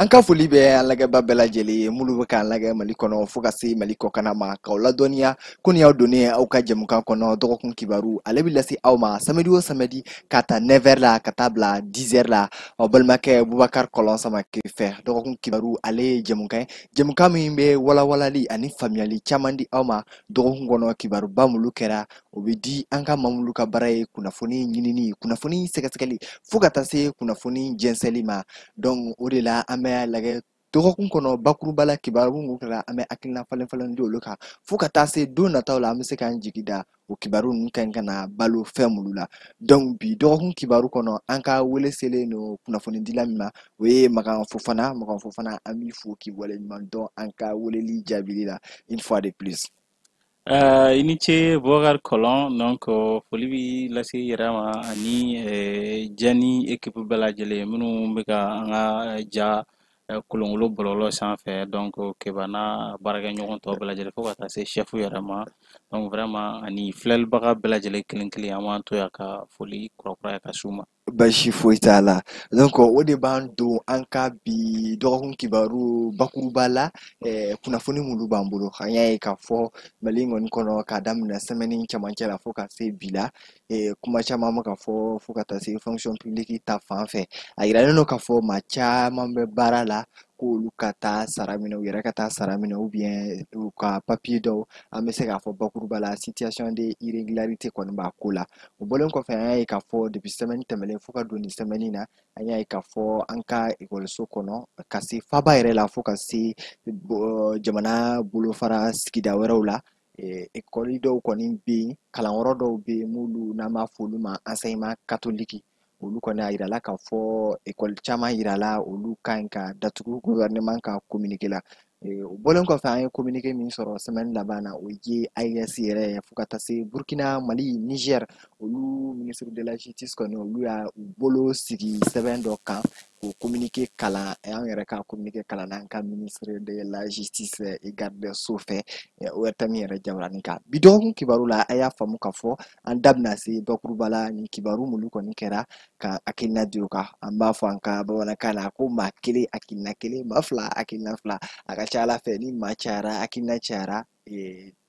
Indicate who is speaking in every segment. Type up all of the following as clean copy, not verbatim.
Speaker 1: An ka foli bɛ an lagɛba bɛɛ lajɛlen ye minnu bɛ k'an lagɛ Mali kɔnɔ fo ka se Mali kɔkan ma k'aw ladɔnniya ko nin y'aw donnen aw ka jɛmukan kɔnɔ dɔgɔkun kibaru ale bɛ lase aw ma samedi o samedi ka ta 9h la ka taa bila 10h la aw balimakɛ Bubakari Kɔlɔn Samake fɛ dɔgɔkun kibaru ale ye jɛmukan ye jɛmukan min bɛ walawalali ani faamuyali caman di aw ma dɔgɔkun kɔnɔ kibaruba minnu kɛra o bɛ di an ka maa minnu ka baara ye kunnafoni ɲinini kunnafoni sɛgɛsɛgɛli fo ka taa se kunnafoni jɛnsɛnli ma donc o de la an bɛ lagɛ dɔgɔkun kɔnɔ bakuruba la kibaru minnu kɛra an bɛ hakilina falen di olu kan fo ka taa se don nataw la an bɛ se k'an jigi da o kibaru ninnu kan ka na balo fɛn minnu la donc bi dɔgɔkun kibaru kɔnɔ an ka wele selen no kunnafonidila min ma o ye Makan Fofana an b'i fo k'i waleɲuman dɔn an ka weleli jaabili la une fois de plus.
Speaker 2: I ni ce Bubakari Kɔlɔn donc foli bɛ lase yɛrɛ ma ani diɲɛ ni équipe bɛɛ lajɛlen minnu bɛ ka an ka ja kolonkolon bɔlɔlɔ sanfɛ donc Keba n'a baarakɛɲɔgɔn tɔw bɛɛ lajɛlen fo ka taa se chef yɛrɛ ma donc vraiment ani filɛlibaga bɛɛ lajɛlen kelen kelen an b'an to yan ka foli kurakuraya ka s'u ma.
Speaker 1: Baasi foyi t'a la donc o de b'an don an ka bi dɔgɔkun kibaru bakuruba la kunnafoni minnu b'an bolo an y'a ye k'a fɔ Mali kɔni kɔnɔ k'a daminɛ semaine cɛmancɛ la fo ka se bi la kuma caman bɛ ka fɔ fo ka taa se fonction publique ta fan fɛ a yiralen don k'a fɔ maa caman bɛ baara la k'olu ka taa sara minɛ u yɛrɛ ka taa sara minɛ ou bien u ka papier dɔw an bɛ se k'a fɔ bakuruba la situation de irrégularité kɔni b'a ko la o bɔlen kɔfɛ an y'a ye k'a fɔ depuis semaine tɛmɛnen fo ka don nin semaine na an y'a ye k'a fɔ an ka ekɔliso kɔnɔ ka se faba yɛrɛ la fo ka se jamana bolofara sigida wɛrɛw la ekɔli dɔw kɔni bɛ yen kalanyɔrɔ dɔw bɛ yen m'olu n'an b'a fɔ olu ma enseignement catholique olu kɔni a yirala k'a fɔ ekɔli caman yirala olu kan ka datugu gouvernement ka communiqué la o bɔlen kɔfɛ an ye communiqué min sɔrɔ semaine laban na o ye AES yɛrɛ fo ka taa se Burkina Mali Niger olu ministre de la justice kɔni olu y'a bolo sigi sɛbɛn dɔ kan k'o communiqué kalan an yɛrɛ ka communiqué kalan n'an ka ministre de la justice et garde des sceaux fɛ ORTM yɛrɛ jabarani kan bi dɔgɔkun kibaru la a y'a faamu k'a fɔ an da bɛna se bakuruba la nin kibaru minnu kɔni kɛra ka hakilina di o kan an b'a fɔ an ka bamanankan na ko maa kelen hakilina kelen maa fila hakilina fila a ka ca ala fɛ ni maa cayara hakilina cayara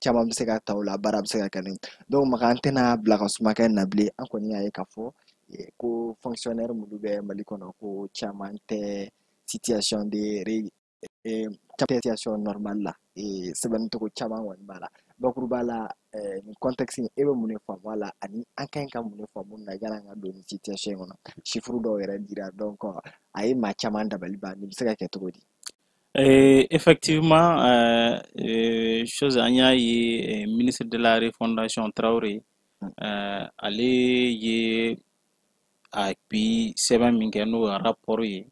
Speaker 1: caman bɛ se ka ta o la baara bɛ se ka kɛ nin donc maka an tɛna bila ka suma kɛ na bilen an kɔni y'a ye k'a fɔ ko fonctionnaire minnu bɛ Mali kɔnɔ ko caman tɛ situation normale la sɛbɛnni cogo caman kɔni b'a la bakuruba la nin contexte in e bɛ mun de faamu a la ani an ka ɲi ka mun de faamu na yanni an ka don nin situation in kɔnɔ chiffre dɔw yɛrɛ dira donc a ye maa caman dabali ban nin bɛ se ka kɛ cogo di.
Speaker 2: Effectivement, chose an y'a ye ministre de la refondation Traoré ale ye a bi sɛbɛn min kɛ n'o ye rapport ye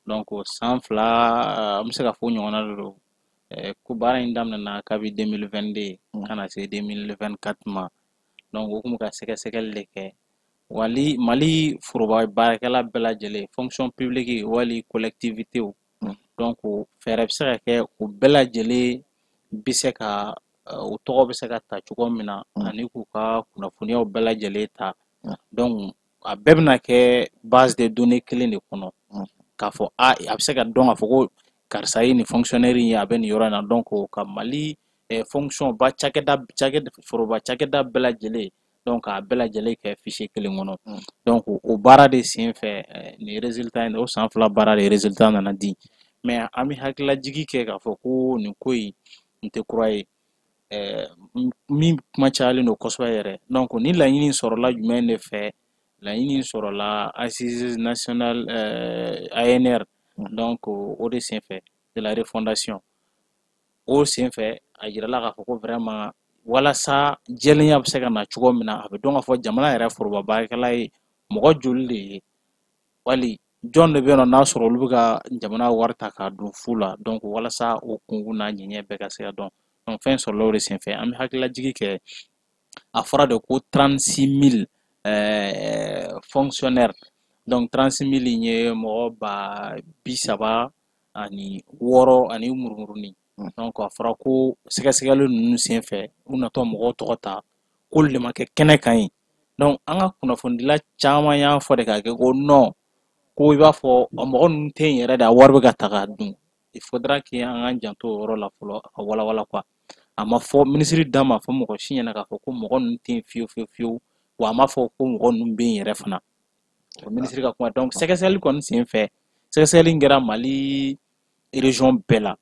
Speaker 2: donc san fila an bɛ se ka fɔ ɲɔgɔnna de don ko baara in daminɛna kabi 2022 kana se 2024 ma donc o kun bɛ ka sɛgɛsɛgɛli de kɛ wali Mali foroba baarakɛla bɛɛ lajɛlen fonction publique wali collectivité donc fɛɛrɛ bɛ se ka kɛ o bɛɛ lajɛlen bɛ se ka o tɔgɔ bɛ se ka ta cogo min na ani k'u ka kunnafoniyaw bɛɛ lajɛlen ta donc a bɛɛ bɛna kɛ base de données kelen de kɔnɔ k'a fɔ a bɛ se ka dɔn k'a fɔ ko karisa ye nin fonctionnaire ye a bɛ nin yɔrɔ in na donc ka Mali fonction ba foroba cakɛda bɛɛ lajɛlen donc a bɛɛ lajɛlen kɛ fichier kelen kɔnɔ donc o baara de sen fɛ nin résultat in o san fila baara de résultat nana di mais an bɛ hakililajigi kɛ k'a fɔ ko nin ko in n tɛ kura ye min kuma cayalen don kosɛbɛ yɛrɛ donc ni laɲini sɔrɔla jumɛn de fɛ laɲini sɔrɔla assise nationale ANR donc o de sen fɛ de la refondation o sen fɛ a yirala k'a fɔ ko vraiment walasa jɛlenya bɛ se ka na cogo min na a bɛ dɔn k'a fɔ jamana yɛrɛ foroba baarakɛla ye mɔgɔ joli de ye wali jɔn de bɛ yen nɔ n'a sɔrɔ olu bɛ ka jamana wari ta k'a don fu la donc walasa o kungun n'a ɲɛɲɛ bɛɛ ka se ka dɔn donc fɛn sɔrɔla o de sen fɛ an bɛ hakililajigi kɛ a fɔra de ko 36 000 fonctionnaires donc 36 000 in ye mɔgɔ 36,000 ani murumurunin donc a fɔra ko sɛgɛsɛgɛli ninnu sen fɛ u natɔ mɔgɔw tɔgɔ ta k'olu de ma kɛ kɛnɛ kan ye donc an ka kunnafonidila caman y'a fɔ de k'a kɛ ko non ko i b'a fɔ mɔgɔ ninnu tɛ yen yɛrɛ de a wari bɛ ka ta k'a dun il faudra que an k'an janto o yɔrɔ la fɔlɔ a walawala quoi a ma fɔ minisiri da ma fɔ mɔgɔ si ɲɛna k'a fɔ ko mɔgɔ ninnu tɛ yen fiyewu fiyewu fiyewu wa a ma fɔ ko mɔgɔ ninnu bɛ yen yɛrɛ fana o minisiri ka kuma donc sɛgɛsɛgɛli kɔni sen fɛ sɛgɛsɛgɛli kɛra Mali région bɛɛ la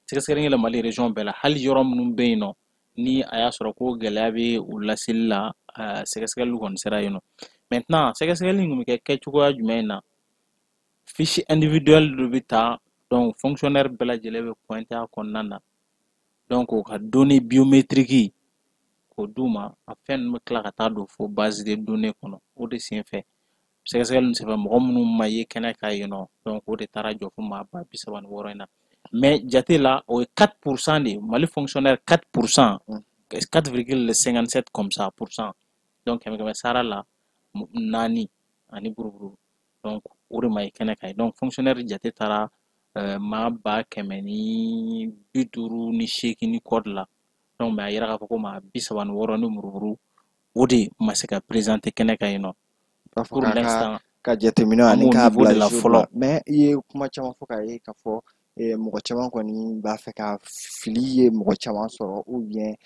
Speaker 2: sɛgɛsɛgɛli kɛra Mali région bɛɛ la hali yɔrɔ minnu bɛ yen nɔ ni a y'a sɔrɔ ko gɛlɛya bɛ u laseli la sɛgɛsɛgɛli kɔni sera yen nɔ maintenant sɛgɛsɛgɛli in bɛ kɛ cogoya jumɛn na fiche individuelle dɔ bɛ ta donc fonctionnaire bɛɛ lajɛlen bɛ pointer a kɔnɔna na donc o ka données biométriques k'o d'u ma a fɛn ninnu bɛ tila ka taa don fo base de données kɔnɔ o de sen fɛ sɛgɛsɛgɛli senfɛ mɔgɔ minnu ma ye kɛnɛ kan yen nɔ donc o de taara jɔ fo maa ba 36 in na mais jate la o ye 4% de ye Mali fonctionnaire 4% 4,57 comme ça pourcent donc kɛmɛ sara la 4 ani buruburu donc o de ma ye kɛnɛ kan ye donc fonctionnaire jate taara maa ba 158 ni kɔdi la donc mais a yira k'a fɔ ko maa 36 ni buruburu o de ma se ka présenter kɛnɛ kan yen nɔ pour l'instant
Speaker 1: ka jateminɛ ani
Speaker 2: an b'o
Speaker 1: k'a
Speaker 2: niveau de
Speaker 1: bila
Speaker 2: la
Speaker 1: jour
Speaker 2: fɔlɔ
Speaker 1: la mais i ye kuma caman fɔ k'a ye k'a fɔ mɔgɔ caman kɔni b'a fɛ ka fili ye mɔgɔ caman sɔrɔ ou bien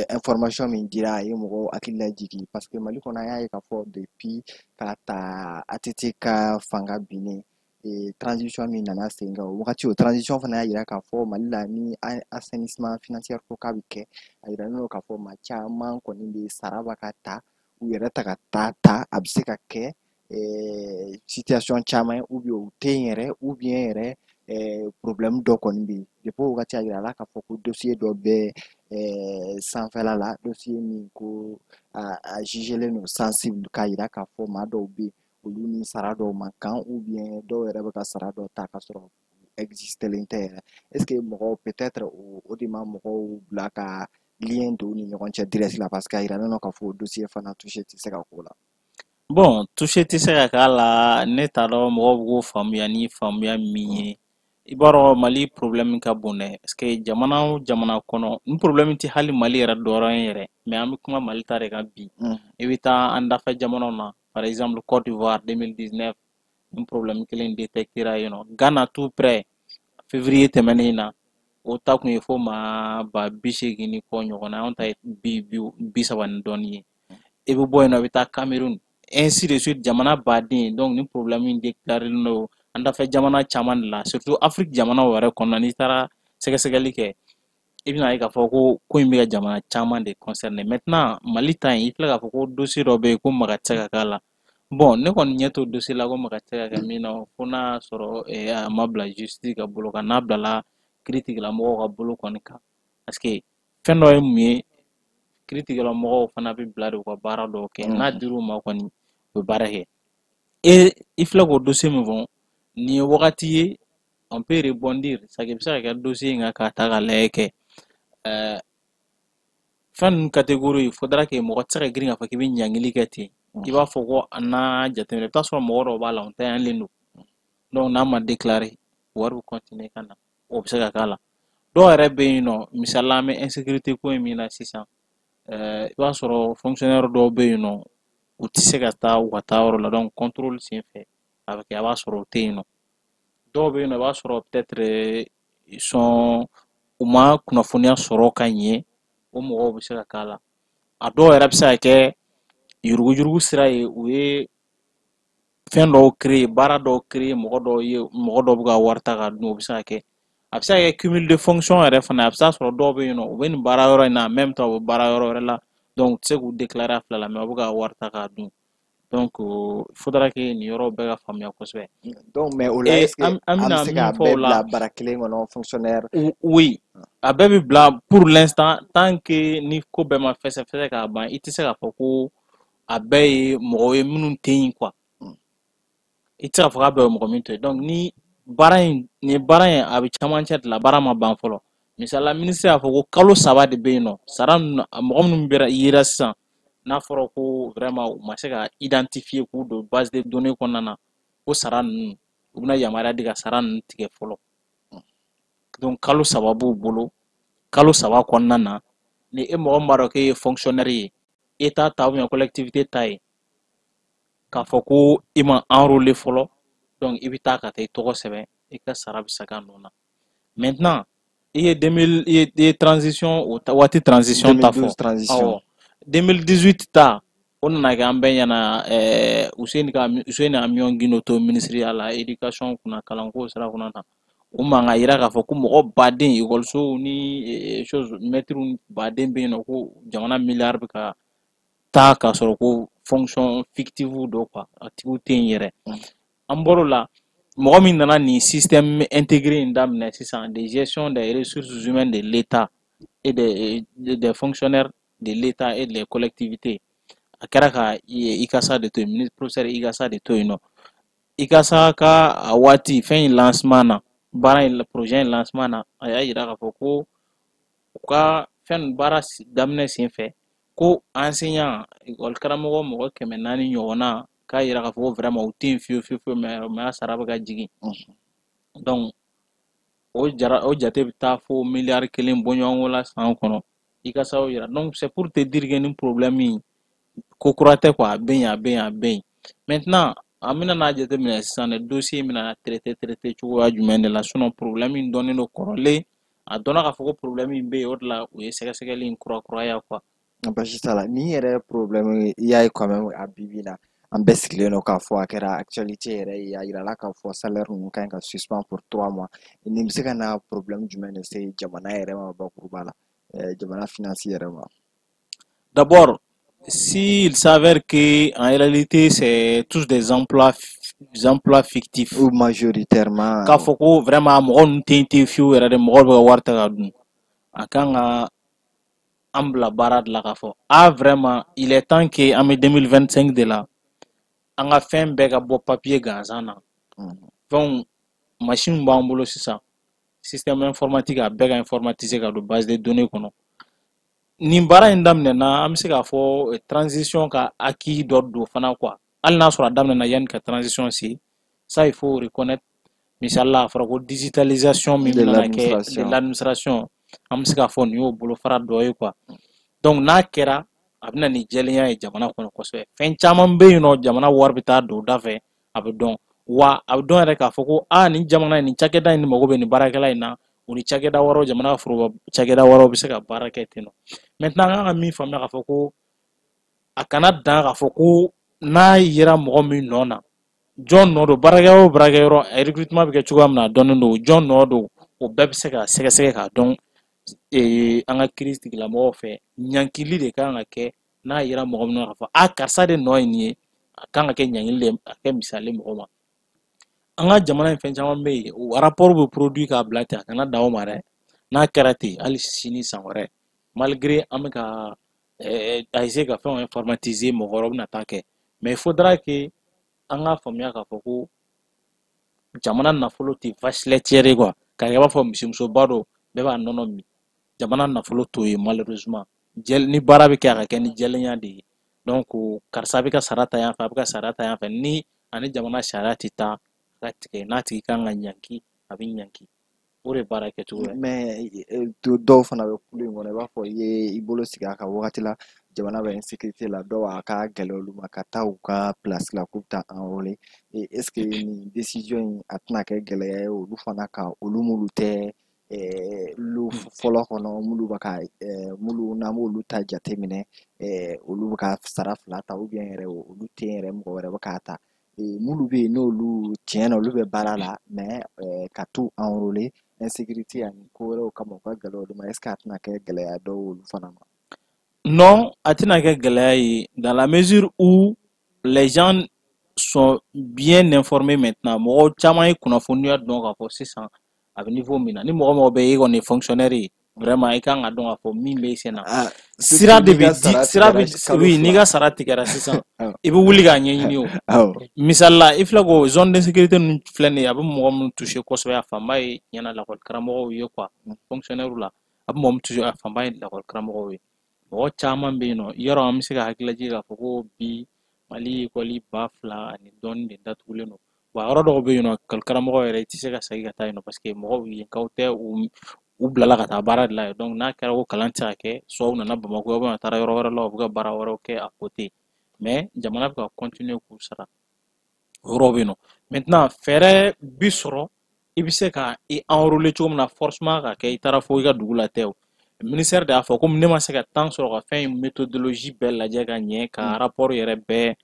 Speaker 1: information min dira a ye mɔgɔw hakili lajigin parce que Mali kɔnɔ an y'a ye k'a fɔ depuis k'a ta ATT ka fanga binnen transition min nana sen kan o wagati o transition fana y'a yira k'a fɔ Mali la ni assainissement financier ko k'a bɛ kɛ a yiralen don k'a fɔ maa caman kɔni bɛ sara bɛ ka ta u yɛrɛ ta ka ta a bɛ se ka kɛ situation caman ou bien u tɛ yen yɛrɛ ou bien yɛrɛ problème dɔ kɔni bɛ yen depuis o wagati a yirala k'a fɔ ko dossier dɔ bɛ sanfɛla la dossier min ko a jugelen don sensible k'a yira k'a fɔ maa dɔw bɛ yen olu ni sara dɔw man kan ou bien dɔw yɛrɛ bɛ ka sara dɔw ta k'a sɔrɔ existelen tɛ yɛrɛ est ce que mɔgɔw peut-être o de ma mɔgɔw bila ka lien don u ni ɲɔgɔn cɛ direct la parce que a yiralen don k'a fɔ o dossier fana touché tɛ se ka k'o la.
Speaker 2: bon touché tɛ se ka k'a la ne t'a dɔn mɔgɔw bɛ k'o faamuya ni faamuya min ye i b'a dɔn Mali problème ka bon dɛ parce que jamana o jamana kɔnɔ ni problème tɛ hali Mali yɛrɛ dɔrɔn ye yɛrɛ mais an bɛ kuma Mali ta de kan bi i bɛ taa an dafɛ jamanaw na par exemple Côte d'Ivoire 2019 ni problème kelen détectera yen nɔ Ghana tout près février tɛmɛnen na o ta kun ye fo maa ba 80 ni kɔ ɲɔgɔn na anw ta ye 30 ni dɔɔnin ye i bɛ bɔ yen nɔ i bɛ taa Cameroun ainsi de suite jamana baden donc ni problème in déclaré don an dafɛ jamana caman de la surtout Afrique jamanaw yɛrɛ kɔnɔna n'i taara sɛgɛsɛgɛli kɛ i bɛna ye k'a fɔ ko in bɛ ka jamana caman de concerné maintenant Mali ta in i filɛ k'a fɔ ko dossier dɔ bɛ yen ko maga tɛ se ka k'a la bon ne kɔni ɲɛ t'o dossier la ko maga tɛ se ka kɛ min na fo n'a y'a sɔrɔ a ma bila justice ka bolo kan n'a bilala kiiri tigilamɔgɔw ka bolo kɔni kan parce que fɛn dɔ ye mun ye kiiri tigilamɔgɔw fana bɛ bila de u ka baara dɔw kɛ n'a dir'u ma kɔni u bɛ baara kɛ i filɛ k'o dossier min fɔ nin ye wagati ye on peut rebondir ça bɛ se ka kɛ dossier in kan k'a ta ka lajɛ kɛ fɛn ninnu catégorie il faudra que mɔgɔ tɛ se ka girin k'a fɔ k'i bɛ ɲankili kɛ ten i b'a fɔ ko an n'a jateminɛ i bɛ taa sɔrɔ mɔgɔ dɔw b'a la o ntanyalen don donc n'a ma déclaré wari bɛ continuer ka na o bɛ se ka k'a la dɔw yɛrɛ bɛ yen nɔ misali an bɛ insécurité ko in min na sisan i b'a sɔrɔ fonctionnaire dɔw bɛ yen nɔ u tɛ se ka taa u ka taa yɔrɔ la donc contrôle sen fɛ a bɛ kɛ a b'a sɔrɔ u tɛ yen nɔ dɔw bɛ yen nɔ i b'a sɔrɔ peut-être u ma kunnafoniya sɔrɔ ka ɲɛ o mɔgɔw bɛ se ka k'a la a dɔw yɛrɛ bɛ se ka kɛ yuruguyurugu sira ye u ye fɛn dɔw créer baara dɔw créer mɔgɔ dɔw bɛ ka wari ta ka dun o bɛ se ka kɛ a bɛ se ka kɛ cumul de fonction yɛrɛ fana a bɛ se ka sɔrɔ dɔw bɛ yen nɔ u bɛ nin baara yɔrɔ in na en même temps u bɛ baara yɔrɔ wɛrɛ la donc u tɛ se k'u déclarer a fila la mais u bɛ ka wari ta k'a dun donc il faudra que nin yɔrɔ bɛɛ ka faamuya kosɛbɛ
Speaker 1: donc mais o la est ce que an bɛ se k'a bɛɛ bila baara kelen kɔnɔ fonctionnaire
Speaker 2: oui a bɛɛ bɛ bila pour l'instant tant que ni ko bɛɛ ma fɛsɛfɛsɛ k'a ban i tɛ se k'a fɔ ko a bɛɛ ye mɔgɔ ye minnu tɛ yen quoi i tɛ se k'a fɔ k'a bɛɛ ye mɔgɔ min to ye donc ni baara in a bɛ camancɛ de la baara ma ban fɔlɔ misala ministre y'a fɔ ko kalo 3 de bɛ yen nɔ sara mɔgɔ minnu yera sisan n'a fɔra ko vraiment u ma se ka identifier k'u don base de données kɔnɔna na ko sara ninnu u bɛna yamaruya di ka sara ninnu tigɛ fɔlɔ donc kalo 3 b'u bolo kalo 3 kɔnɔna na ni e mɔgɔ min b'a dɔn k'e ye fonctionnaire ye État ta ou bien collectivité ta ye k'a fɔ ko i ma enrôler fɔlɔ donc i bɛ taa ka taa i tɔgɔ sɛbɛn i ka sara bɛ se ka nɔ na maintenant i ye 2000 i ye transition waati transition ta fɔ
Speaker 1: 2012 transition
Speaker 2: awɔ 2018 ta o nana kɛ an bɛɛ ɲɛna Useni Amion Guino to ministre à la éducation kunna kalanko sira kunna na o man ka yira k'a fɔ ko mɔgɔ baden ekɔlisow ni chose maitres baden bɛ yen nɔ ko jamana miliyari bɛ ka taa k'a sɔrɔ ko fonction fictive dɔ quoi a tigiw tɛ yen yɛrɛ an bɔr'o la mɔgɔ min nana nin système intégré in daminɛ sisan de gestion des ressources humaines de l'État et des fonctionnaires de l'État et des collectivités a kɛra ka ICASA de to yen ministre professeur ICASA de to yen nɔ ICASA ka a waati fɛn in lancement na baara in projet in lancement na a y'a yira k'a fɔ ko u ka fɛn baara daminɛ sen fɛ ko enseignant école karamɔgɔ mɔgɔ 400 ɲɔgɔnna k'a yira k'a fɔ ko vraiment u tɛ yen fiyewu fiyewu mais a sara bɛ ka jigin donc o jate bɛ taa fo miliyari 1 bɔɲɔgɔnko la san kɔnɔ ICASA y'o yira donc c'est pour te dire que ni problème in ko kura tɛ quoi a bɛ yen a bɛ yen a bɛ yen maintenant an bɛna n'a jateminɛ sisan dɛ dossier bɛna traité cogoya jumɛn de la sinon problème in dɔnnen don kɔrɔlen a dɔnna k'a fɔ ko problème in bɛ yen o de la u ye sɛgɛsɛgɛli in kurakuraya quoi.
Speaker 1: Basi t'a la ni yɛrɛ problème i y'a ye quand même a bi na an bɛɛ sigilen don k'a fɔ a kɛra actualité yɛrɛ ye a yirala k'a fɔ salaire ninnu ka ɲi ka suspend pour 3 mois nin bɛ se ka na problème jumɛn de se jamana yɛrɛ ma bakuruba la jamana finance yɛrɛ ma.
Speaker 2: D'abord, s'il s'avère que en réalité c'est tous des emplois fictifs
Speaker 1: ou majoritairement
Speaker 2: k'a fɔ ko vraiment mɔgɔ ninnu tɛ yen ten fiyewu yɛrɛ de mɔgɔ bɛ ka wari ta ka dun a kan ka an bila baara de la k'a fɔ vraiment il est temps que an bɛ 2025 de la an ka fɛn bɛɛ ka bɔ papier gansan na fɛnw machine b'an bolo sisan système informatique a bɛɛ ka informatiser ka don base de données kɔnɔ nin baara in daminɛna an bɛ se k'a fɔ transition ka acquis dɔ don fana quoi hali n'a sɔrɔ a daminɛna yanni ka transition se ça il faut reconnaître misalila a fɔra ko digitalisation min bɛna kɛ de l'administration an bɛ se k'a fɔ nin y'o bolofara dɔ ye quoi donc n'a kɛra a bɛna ni jɛlenya ye jamana kɔnɔ kosɛbɛ fɛn caman bɛ yen nɔ jamana wari bɛ taa don o da fɛ a bɛ dɔn wa a bɛ dɔn yɛrɛ k'a fɔ ko nin jamana in nin cakɛda in mago bɛ nin baarakɛla in na o ni cakɛda wɛrɛw jamana foroba cakɛda wɛrɛw bɛ se ka baara kɛ ten nɔ maintenant an kan ka min faamuya k'a fɔ ko a kana dan k'a fɔ ko n'a yera mɔgɔ min nɔ na jɔn nɔ don baarakɛyɔrɔ o baarakɛyɔrɔ recrutement bɛ kɛ cogoya min na a dɔnnen don jɔn nɔ don o bɛɛ bɛ se ka sɛgɛsɛgɛ k'a dɔn an ka kiiri tigilamɔgɔw fɛ ɲankili de kan ka kɛ n'a yera mɔgɔ min na k'a fɔ karisa de nɔ ye nin ye a kan ka kɛ ɲankili de a kɛ misali mɔgɔ ma an ka jamana in fɛn caman bɛ yen o rapport bɛ produit k'a bila ten a kana dan o ma dɛ n'a kɛra ten hali sini san wɛrɛ malgré an bɛ ka a essayer ka fɛnw informatiser mɔgɔ wɛrɛw bɛna taa kɛ mais il faudra que an k'a faamuya k'a fɔ ko jamana nafolo tɛ vache laitière ye quoi k'a kɛ i b'a fɔ misimusoba dɔ bɛɛ b'a nɔnɔ min jamana nafolo t'o ye malheureusement ni baara bɛ kɛ a ka kɛ ni jɛlenya de ye donc karisa bɛ ka sara ta yan fɛ a bɛ ka sara ta yan fɛ ni ani jamana sariya tɛ taa a ka tigɛ n'a tigi kan ka ɲanki a bɛ ɲanki o de baara kɛcogo ye.
Speaker 1: mais dɔw fana bɛ kulu in kɔnɔ i b'a fɔ i ye i bolo sigi a kan wagati la jamana bɛ insécurité la dɔw a ka gɛlɛn olu ma ka taa u ka place la k'u bɛ taa enrôler est ce que nin décision in a tɛna kɛ gɛlɛya ye olu fana kan olu minnu tɛ lu fɔlɔ kɔnɔ minnu bɛ ka minnu n'an b'olu ta jateminɛ olu bɛ ka sara 2 ta ou bien yɛrɛ olu tɛ yɛrɛ mɔgɔ wɛrɛ bɛ k'a ta minnu bɛ yen n'olu tiɲɛ na olu bɛ baara la mais ka t'u enrôler insécurité ani ko wɛrɛw kama u ka gɛlɛn olu ma est ce que a tɛna kɛ gɛlɛya dɔw olu fana ma.
Speaker 2: Non, a tɛna kɛ gɛlɛya ye dans la mesure où les gens sont bien informés maintenant mɔgɔ caman ye kunnafoniya dɔn k'a fɔ sisan a bɛ niveau min na ni mɔgɔ mɔgɔ bɛ yen e kɔni ye fonctionnaire ye vraiment i kan ka dɔn k'a fɔ min bɛ sen na sira de bɛ di sira bɛ oui n'i ka sara tigɛra sisan i bɛ wuli k'a ɲɛɲini o misalila i filɛ k'o zone d'insécurité ninnu filɛ nin ye a bɛ mɔgɔ minnu toucher kosɛbɛ a fanba ye ɲɛna lakɔli karamɔgɔw ye quoi fonctionnaire la a bɛ mɔgɔ min toucher a fanba ye lakɔli karamɔgɔw ye mɔgɔ caman bɛ yen nɔ yɔrɔ an bɛ se ka hakililajigin k'a fɔ ko bi Mali école 2000 ani dɔɔnin de datugulen don wa yɔrɔ dɔw bɛ yen nɔ lakɔli karamɔgɔ yɛrɛ i tɛ se ka segin ka taa yen nɔ parce que mɔgɔw yenkaw tɛ u bilala ka taa baara de la yen donc n'a kɛra ko kalan tɛ se ka kɛ soit u nana Bamakɔ ou bien a taara yɔrɔ wɛrɛ la u bɛ ka baara wɛrɛw kɛ à côté mais jamana bɛ ka continuer k'u sara o yɔrɔ bɛ yen nɔ maintenant fɛɛrɛ bi sɔrɔ i bɛ se ka i enrôler cogo min na forcément ka kɛ i taara fo i ka dugu la tɛ o ministère de y'a fɔ komi ne ma se ka temps sɔrɔ ka fɛn in méthodologie bɛɛ lajɛ ka ɲɛ ka rapport yɛrɛ bɛɛ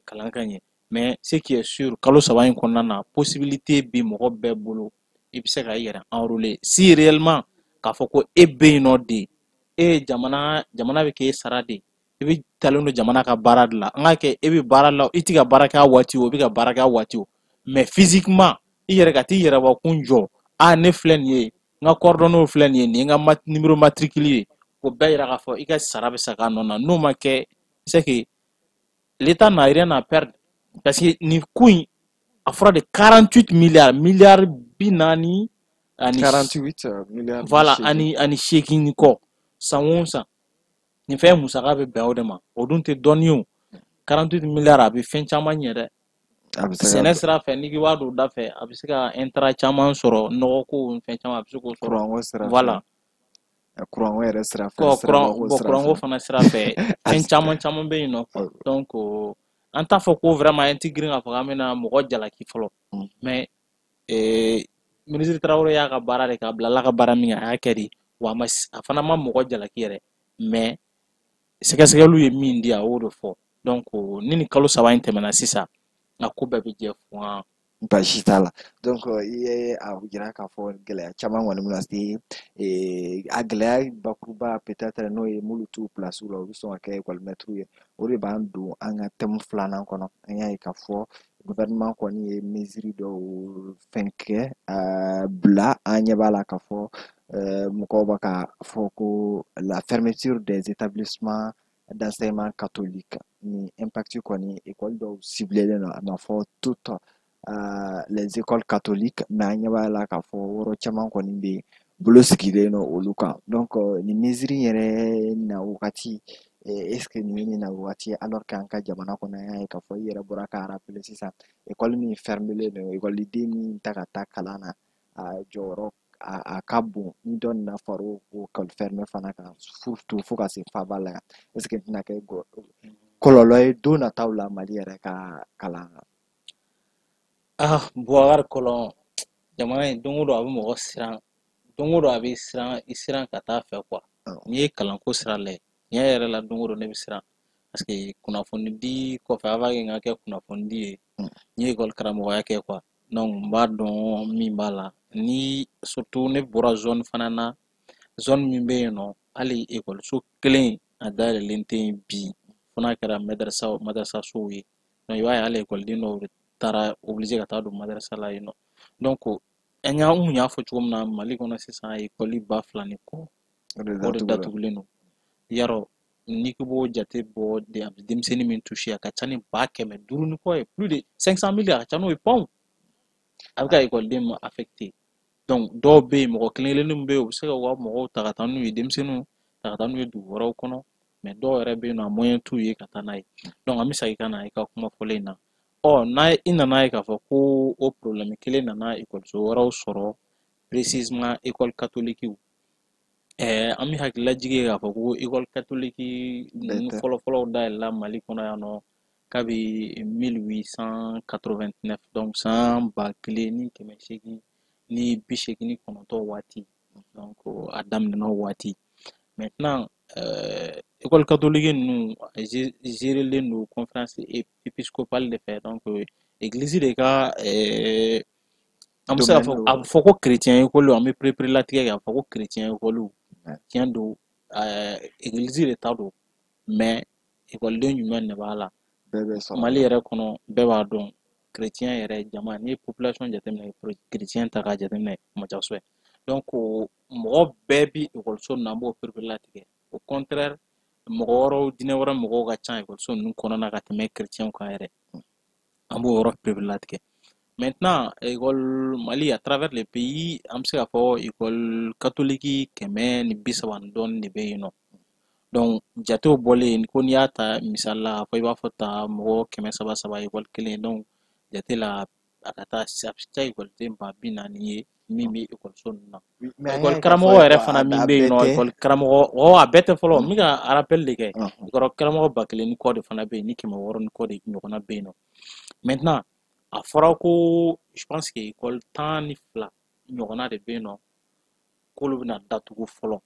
Speaker 2: kalan ka ɲɛ mais ce qui est sûr kalo 3 in kɔnɔna na possibilité bi mɔgɔ bɛɛ bolo i bɛ se ka i yɛrɛ enrôler si réellement k'a fɔ ko e bɛ yen nɔ de e ye jamana bɛ k'e sara de i bɛ talen don jamana ka baara de la an k'a kɛ e bɛ baara la i tɛ ka baara kɛ a waati o i bɛ ka baara kɛ a waati o mais physiquement i yɛrɛ ka t'i yɛrɛbakun jɔ ne filɛ nin ye n ka coordonnées filɛ nin ye nin ye n ka numéro matricule ye o bɛɛ yira k'a fɔ i ka sara bɛ sa k'a nɔ na n'o ma kɛ c'est que l'État n'a rien à perdre parce que nin ko in a fɔra de 48 milliards miliyari bi naani ani
Speaker 1: 48 milliards
Speaker 2: voilà ani 8 kɔ san o san nin fɛn musaka bɛ bɛn o de ma o dun tɛ dɔɔni o 48 milliards a bɛ fɛn caman ɲɛ dɛ sɛnɛ sira fɛ n'i b'a don da fɛ a bɛ se ka intérêt caman sɔrɔ nɔgɔ ko fɛn caman a bɛ se k'o sɔrɔ voilà
Speaker 1: kuranko yɛrɛ sira fɛ
Speaker 2: kuranko fana sira fɛ fɛn caman bɛ yen nɔ donc an t'a fɔ ko vraiment an tɛ girin k'a fɔ k'an bɛna mɔgɔ jalaki fɔlɔ mais ministre Traoré y'a ka baara de kɛ a bilala ka baara min kɛ a y'a kɛ de wa a fana ma mɔgɔ jalaki yɛrɛ mais sɛgɛsɛgɛliw ye min di a y'o de fɔ donc ni nin kalo 3 in tɛmɛna sisan a ko bɛɛ bɛ jɛ fuwan
Speaker 1: baasi t'a la donc i ye a jira k'a fɔ gɛlɛya caman kɔni bɛna se a gɛlɛya bakuruba peut-être n'o ye m'olu t'u place la u bɛ sɔn ka kɛ école maître ye o de b'an don an ka thème 2nan kɔnɔ an y'a ye k'a fɔ gouvernement kɔni ye mesure dɔw fɛn kɛ bila an ɲɛ b'a la k'a fɔ mɔgɔw bɛ k'a fɔ ko la fermeture des établissements d'enseignement catholique ni impact kɔni école dɔw ciblelen don a ma fɔ toutes les écoles catholiques mais an ɲɛ b'a la k'a fɔ yɔrɔ caman kɔni bɛ yen bolo sigilen don olu kan donc nin mesure yɛrɛ na wagati est ce que nin ye nin na wagati alors que an ka jamana kɔnɔ an y'a ye k'a fɔ i yɛrɛ bɔra k'a rappeler sisan école min fermelen don écoliden min ta ka taa kalan na a jɔyɔrɔ a ka bon ni dɔ nana far'o école fermée fana kan surtout fo ka se faaba la yan est ce que tɛna kɛ kɔlɔlɔ ye don nataw la Mali yɛrɛ ka kalan na.
Speaker 2: Bubakari kɔlɔn jamana in don o don a bɛ mɔgɔ siran don o don a bɛ siran ka taa fɛ quoi n'i ye kalanko sira lajɛ tiɲɛ yɛrɛ la don o don ne bɛ siran parce que kunnafoni di kɔfɛ a b'a kɛ n ka kɛ kunnafoni di ye n ye école karamɔgɔya kɛ quoi donc n b'a dɔn min b'a la ni surtout ne bɔra zone fana na zone min bɛ yen nɔ hali ekɔliso kelen a dayɛlɛlen tɛ yen bi fo n'a kɛra madrasasow ye donc i b'a ye hali ekɔliden dɔw taara obligé ka taa don madrasa la yen nɔ donc an y'a fɔ cogo min na Mali kɔnɔ sisan ekɔli 2000 ni kɔ o de datugulen don yarɔ n'i ko b'o jate bɔ denmisɛnnin min touché a ka ca ni 500,000 ni kɔ ye plus de 500,000 a ka ca n'o ye pɔnw a bɛ ka ekɔliden ma affecté donc dɔw bɛ yen mɔgɔ kelen-kelenninw bɛ yen u bɛ se ka u ka mɔgɔw ta ka taa n'u ye denmisɛnninw ta ka taa n'u ye dugu wɛrɛw kɔnɔ mais dɔw yɛrɛ bɛ yen nɔ a moyen t'u ye ka taa n'a ye donc an bɛ segin ka na i ka kuma fɔlen in na i nana ye k'a fɔ ko o problème kelen nana ekɔliso wɛrɛw sɔrɔ précisément école catholique an bɛ hakililajigi ye k'a fɔ ko école catholique ninnu fɔlɔfɔlɔw dayɛlɛla Mali kɔnɔ yan nɔ kabi 1889 donc san 1889 waati donc a daminɛna o waati maintenant école catholique ninnu gérelen don conférence épiscopale de fɛ donc église de ka an bɛ se k'a fɔ a bɛ fɔ ko chrétien école an bɛ pereperelatigɛ kɛ a bɛ fɔ ko chrétien école tiɲɛ don église de ta don mais écoleden jumɛn de b'a la Mali yɛrɛ kɔnɔ bɛɛ b'a dɔn chrétien yɛrɛ jama n'i ye population jateminɛ chrétien ta k'a jateminɛ kuma ca kosɛbɛ donc mɔgɔ bɛɛ bi écoliso nin na an b'o pereperelatigɛ au contraire mɔgɔ wɛrɛw diinɛ wɛrɛ mɔgɔw ka ca écoliso ninnu kɔnɔna ka tɛmɛ chrétien kan yɛrɛ an b'o yɔrɔ pereperelatigɛ maintenant école Mali à travers les pays an bɛ se k'a fɔ école catholique 130 dɔɔnin de bɛ yen nɔ donc jatew bɔlen ko n'i y'a ta misali la fɔ i b'a fɔ ta mɔgɔ 300 école kelen donc jate la a ka taa a bɛ taa écoliden 40,000 ye min bɛ ekɔliso ninnu na
Speaker 1: mais
Speaker 2: ekɔli karamɔgɔ yɛrɛ fana min bɛ yen nɔ ekɔli karamɔgɔ a bɛɛ tɛ fɔlɔ n bɛ ka rappel de kɛ ekɔli karamɔgɔ 1000 ni kɔ de fana bɛ yen ni 600 ni kɔ de ɲɔgɔnna bɛ yen nɔ maintenant a fɔra ko je pense que ekɔli 12 ɲɔgɔnna de bɛ yen nɔ k'olu bɛna datugu fɔlɔ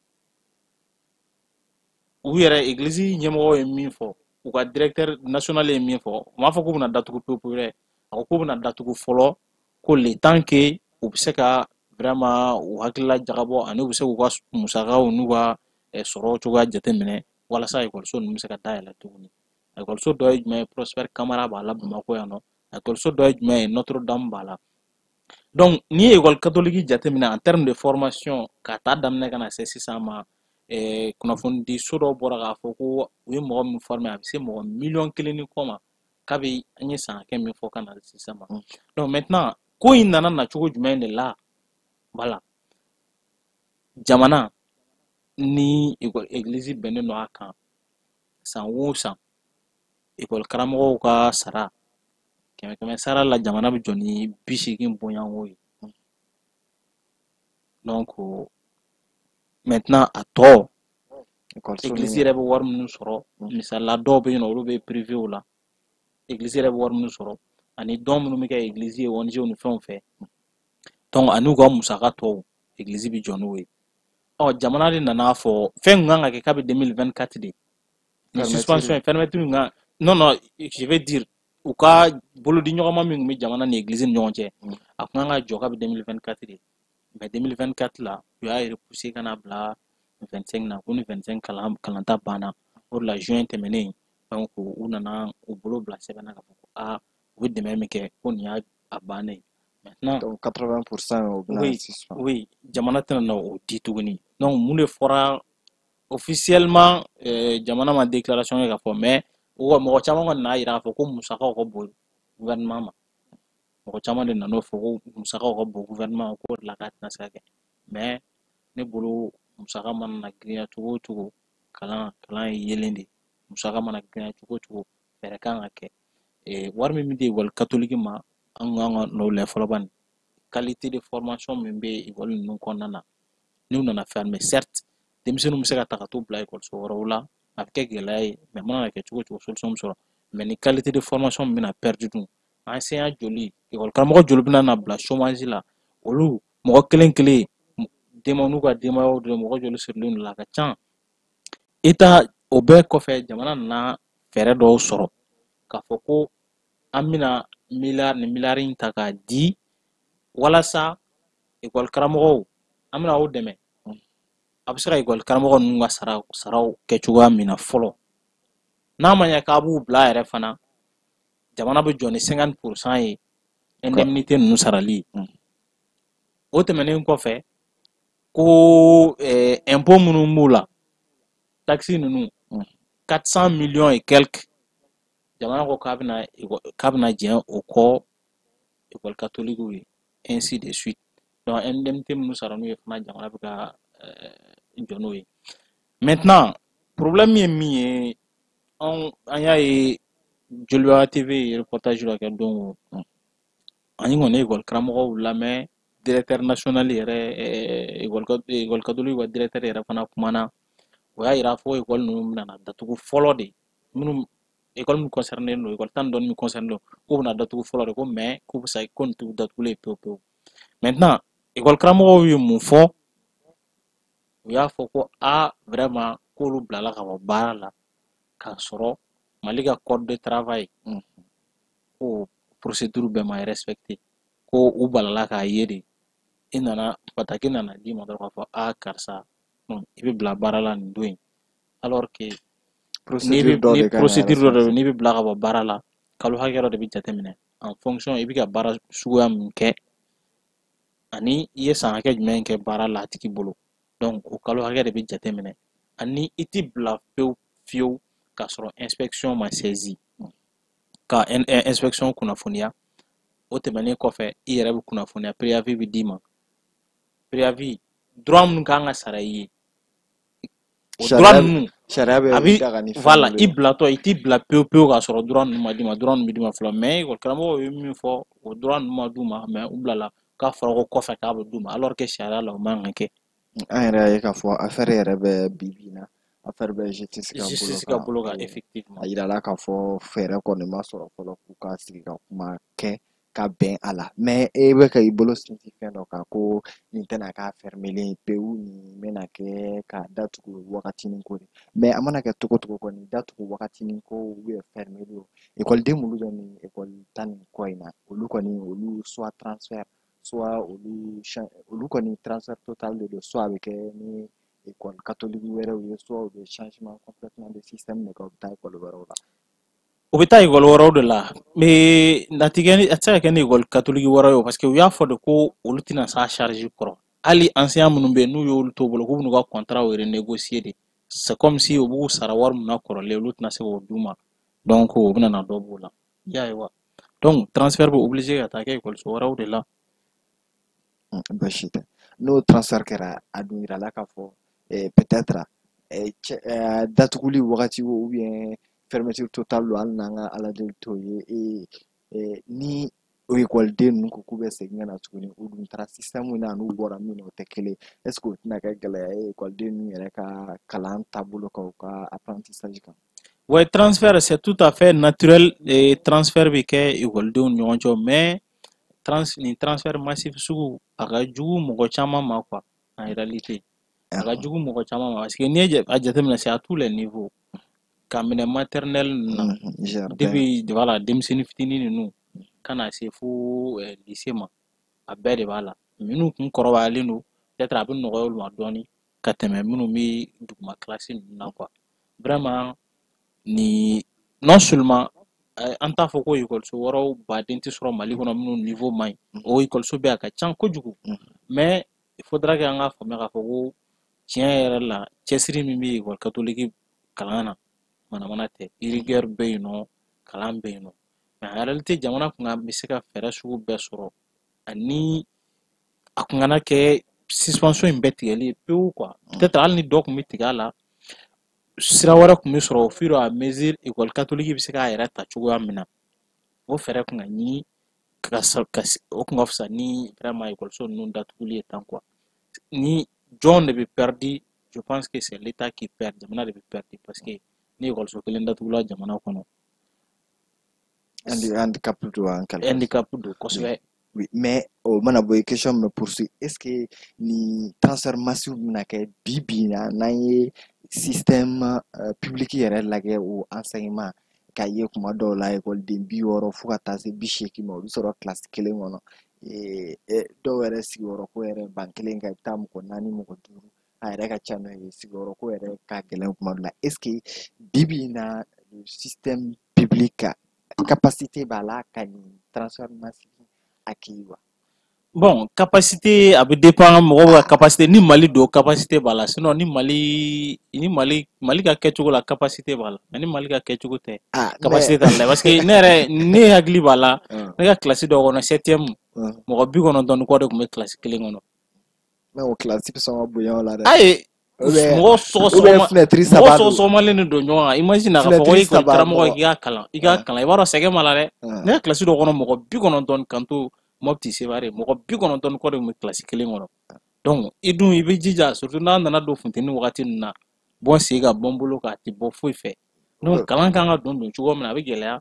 Speaker 2: u yɛrɛ église ɲɛmɔgɔ ye min fɔ u ka directeur national ye min fɔ u m'a fɔ k'u bɛna datugu pewu dɛ a ko k'u bɛna datugu fɔlɔ ko le temps que u bɛ se ka vraiment u hakilila jagabɔ ani u bɛ se k'u ka musakaw n'u ka sɔrɔ cogoya jateminɛ walasa ekɔliso ninnu bɛ se ka dayɛlɛ tuguni ekɔliso dɔ ye jumɛn ye Prosper Camara b'a la Bamakɔ yan nɔ ekɔliso dɔ ye jumɛn ye Notre Dame b'a la donc n'i ye ekɔli catholique jateminɛ en terme de formation k'a ta daminɛ ka na se sisan ma kunnafonidi so dɔ bɔra k'a fɔ ko u ye mɔgɔ min former a bɛ se mɔgɔ 1,000,000 ni kɔ ma kabi an ye san hakɛ min fɔ ka na sisan ma donc maintenant ko in nana na cogo jumɛn de la voilà jamana ni église bɛnnen don a kan san o san ekɔli karamɔgɔw ka sara 100 sara la jamana bɛ jɔ ni 80 bɔɲɔgɔnko ye donc maintenant a tɔ église yɛrɛ bɛ wari minnu sɔrɔ misalila dɔw bɛ yen nɔ olu bɛ privé la église yɛrɛ bɛ wari minnu sɔrɔ ani dɔn minnu bɛ kɛ église ye ONG ni fɛnw fɛ donc ani u ka musaka tɔw église bɛ jɔ n'o ye jamana de nana fɔ fɛn kun kan ka kɛ k'a bɛ 2024 de ni suspension ye fermeture kan non je vais dire u ka bolodi ɲɔgɔnma min kun bɛ jamana ni église ni ɲɔgɔn cɛ a kun kan ka jɔ k'a bɛ 2024 de mais 2024 la u y'a repousser ka na bila 25 na ko ni 25 kalanta banna o de la juin tɛmɛnen donc u nana u bolo bila sɛbɛn na ka fɔ ko u bɛ dɛmɛ min kɛ ko nin y'a bannen maintenant
Speaker 1: donc 80%
Speaker 2: oui jamana tɛna na o di tuguni donc mun de fɔra officiellement jamana ma déclaration kɛ ka fɔ mais mɔgɔ caman kɔni n'a jira k'a fɔ ko musakaw ka bon gouvernement ma mɔgɔ caman de nan'o fɔ ko musakaw ka bon gouvernement ma k'o de la k'a tɛna se ka kɛ mais ne bolo musaka mana na girinya cogo o cogo kalan ye yelen de musaka mana girinya cogo o cogo fɛɛrɛ kan ka kɛ wari min bɛ di ekɔli catholique ma an kan ka n'o lajɛ fɔlɔ bani qualité de formation min bɛ ekɔli ninnu kɔnɔna na n'u nana fermer certes denmisɛnninw bɛ se ka ta ka t'u bila ekɔliso wɛrɛw la a bɛ kɛ gɛlɛya ye mais mana kɛ cogo o cogo solution bɛ sɔrɔ mais ni qualité de formation min bɛna perdu dun enseignant joli ekɔli karamɔgɔ joli bɛna na bila chômage la olu mɔgɔ kelen kelen denbaw n'u ka denbayaw de mɔgɔ joli sirilen don la a ka ca État o bɛɛ kɔfɛ jamana nana fɛɛrɛ dɔw sɔrɔ k'a fɔ ko an bɛna miliyari in ta k'a di walasa ekɔli karamɔgɔw an bɛna aw dɛmɛ a bɛ se ka ekɔli karamɔgɔ ninnu ka saraw kɛ cogoya min na fɔlɔ n'a ma ɲɛ k'a b'u bila yɛrɛ fana jamana bɛ jɔ ni 50% ye indemnité ninnu sarali o tɛmɛnen kɔfɛ ko impôt minnu b'u la taxe ninnu 400 millions et quelques jamana ko k'a bɛna jɛn o kɔ ekɔli catholique ye ainsi de suite donc indemnité minnu sara n'u ye fana jamana bɛ ka jɔ n'o ye maintenant problème ye min ye an y'a ye Joliba TV reportage la kɛ don o an ye kɔni ekɔli karamɔgɔw lamɛn directeur national yɛrɛ ekɔli catholique ka directeur yɛrɛ fana kumana o y'a jira fo ekɔli ninnu bɛna datugu fɔlɔ de minnu ekɔli min concerné don ekɔli 12 min concerné don k'u bɛna datugu fɔlɔ de ko mais k'u bɛ se ko nin t'u datugulen pewu pewu maintenant ekɔli karamɔgɔw ye mun fɔ u y'a fɔ ko vraiment k'olu bilala ka bɔ baara la k'a sɔrɔ Mali ka code de travail ko procédure bɛɛ ma respecté ko u balala k'a ye de i nana pataki nana d'i ma dɔrɔn k'a fɔ karisa i bɛ bila baara la nin don in alors que procédure dɔ de n'i bɛ bila ka bɔ baara la kalo hakɛ dɔ de bɛ jateminɛ en fonction i bɛ ka baara suguya min kɛ ani i ye san hakɛ jumɛn kɛ baara la a tigi bolo donc o kalo hakɛ de bɛ jateminɛ ani i tɛ bila pewu fiyewu k'a sɔrɔ inspection ma saisi ka inspection kunnafoniya o tɛmɛnen kɔfɛ i yɛrɛ bɛ kunnafoniya préavis bɛ d'i ma préavis droit minnu kan ka sara i ye o droit ninnu a bɛ voilà i bilatɔ i t'i bila pewu pewu k'a sɔrɔ droit ninnu ma d'i ma droit ninnu bɛ d'i ma fɔlɔ mais ekɔli karamɔgɔw ye min fɔ o droit ninnu ma d'u ma mais u bilala k'a fɔra ko kɔfɛ k'a bɛ d'u ma alors que sariya la o man kan ka kɛ.
Speaker 1: An yɛrɛ y'a ye k'a fɔ affaire yɛrɛ bɛ bi na affaire bɛ justice ka
Speaker 2: Justice ka
Speaker 1: bolo kan
Speaker 2: bolo kan effectivement.
Speaker 1: a yirala k'a fɔ fɛɛrɛ kɔni ma sɔrɔ fɔlɔ k'u ka sigi ka kuma kɛ ka bɛn a la mais e bɛ ka i bolo sinsin fɛn dɔ kan ko nin tɛna k'a fermelen pewu nin bɛna kɛ ka datugu wagatinin ko de mais a mana kɛ cogo o cogo kɔni datugu wagatinin ko ou bien fermeli o ekɔliden minnu bɛ nin ekɔli tan nin kɔ in na olu kɔni olu soit transfert soit olu kɔni transfert total de don soit a bɛ kɛ ni école catholique wɛrɛw ye soit u bɛ changement complètement de système de kɛ u bɛ taa école wɛrɛw la.
Speaker 2: O bɛ taa école wɛrɛw de la mais a tɛ se ka kɛ ni école catholique wɛrɛ ye parce que u y'a fɔ de ko olu tɛna s'a charge kɔrɔ hali enseignant minnu bɛ yen n'u y'olu to bolo k'u bɛn'u ka contrat renégocier de c'est comme si u b'u sara wari min na kɔrɔlen olu tɛna se k'o d'u ma donc o bɛna na dɔ b'o la i y'a ye wa donc transfert bɛ obligé ka taa kɛ écoleso wɛrɛw de la.
Speaker 1: Basi tɛ n'o transfert kɛra a dun yirala k'a fɔ peut-être datuguli wagati ou bien fermeture totale don hali n'an ka ala deli t'o ye ni o ekɔliden ninnu ko k'u bɛ segin ka na tuguni u dun taara système min na n'u bɔra min na o tɛ kelen ye est-ce que o tɛna kɛ gɛlɛya ye ekɔliden ninnu yɛrɛ ka kalan taabolo kan u ka apprentissage kan.
Speaker 2: Ouais, transfert c'est tout à fait naturel et transfert bɛ kɛ ekɔlidenw ni ɲɔgɔn cɛ mais nin transfert massif sugu a ka jugu mɔgɔ caman ma quoi en réalité a ka jugu mɔgɔ caman ma parce que n'i ye a jateminɛ c'est à tous les niveaux ka minɛ maternelle na depuis voilà denmisɛnnin fitinin ninnu ka na se fo lycée ma a bɛɛ de b'a la minnu kun kɔrɔbayalen don peut-être a bɛ nɔgɔya olu ma dɔɔnin ka tɛmɛ minnu bɛ duguma classe ninnu na quoi vraiment ni non seulement an t'a fɔ ko ekɔliso wɛrɛw baden tɛ sɔrɔ Mali kɔnɔ minnu niveau man ɲi o ekɔliso bɛ a ka ca kojugu mais il faudra que an k'a faamuya k'a fɔ ko tiɲɛ yɛrɛ la cɛsiri min bɛ ekɔli catholique kalan na manamana tɛ rigueur bɛ yen nɔ kalan bɛ yen nɔ mais en réalité jamana kun bɛ se ka fɛɛrɛ sugu bɛɛ sɔrɔ ani a kun kana kɛ suspension in bɛɛ tigɛli ye pewu quoi peut-être hali ni dɔ kun bɛ tigɛ a la sira wɛrɛ kun bɛ sɔrɔ au fur et à mesure école catholique bɛ se k'a yɛrɛ ta cogoya min na o fɛɛrɛ kun ka ɲini o kun ka fisa ni vraiment écoliso ninnu datuguli ye tan quoi ni jɔn de bɛ perdu je pense que c'est l'état qui perd jamana de bɛ perdu parce que ni écoliso kelen datugula jamana kɔnɔ
Speaker 1: handicap
Speaker 2: don kosɛbɛ.
Speaker 1: Oui, mais o mana bɔ question me poursuit est-ce que ni transfert massif bɛna kɛ bi na n'an ye système public yɛrɛ lajɛ o enseignement k'a ye kuma dɔw la ekɔliden 60 fo ka taa se 80 ma o bɛ sɔrɔ classe kelen kɔnɔ dɔw yɛrɛ sigiyɔrɔ ko yɛrɛ ban kelen kan i bɛ taa mɔgɔ 4 mɔgɔ 5 a yɛrɛ ka ca n'o ye sigiyɔrɔ ko yɛrɛ ka gɛlɛn kuma dɔ la est-ce que bi na le système public capacité b'a la ka nin transfert massif akiwa.
Speaker 2: Bon, capacité a bɛ dépend mɔgɔw ka capacité ni Mali don capacité b'a la sinon ni Mali ka kɛcogo la capacité b'a la mais ni Mali ka kɛcogo tɛ capacité t'a la parce que ne hakili b'a la ne ka classe dɔ kɔnɔ 7e mɔgɔ 90 ni kɔ de tun bɛ classe kelen kɔnɔ.
Speaker 1: mais o classe bɛ sɔn ka bonya o la dɛ.
Speaker 2: Ayi mɔgɔ sɔgɔsɔgɔmalen de don ɲɔgɔn kan imagine k'a fɔ ko ekɔli karamɔgɔ i k'a kalan i b'a dɔn sɛgɛn b'a la dɛ ne ka classe dɔ kɔnɔ mɔgɔ 90 kan to Mopti Sevare mɔgɔ 90 kɔ de tun bɛ classe kelen kɔnɔ donc i bɛ jija surtout n'a nana don funteni wagati ninnu na bɔ sen ka bɔ n bolo k'a tɛ bɔ foyi fɛ donc kalan kan ka don cogo min na a bɛ gɛlɛya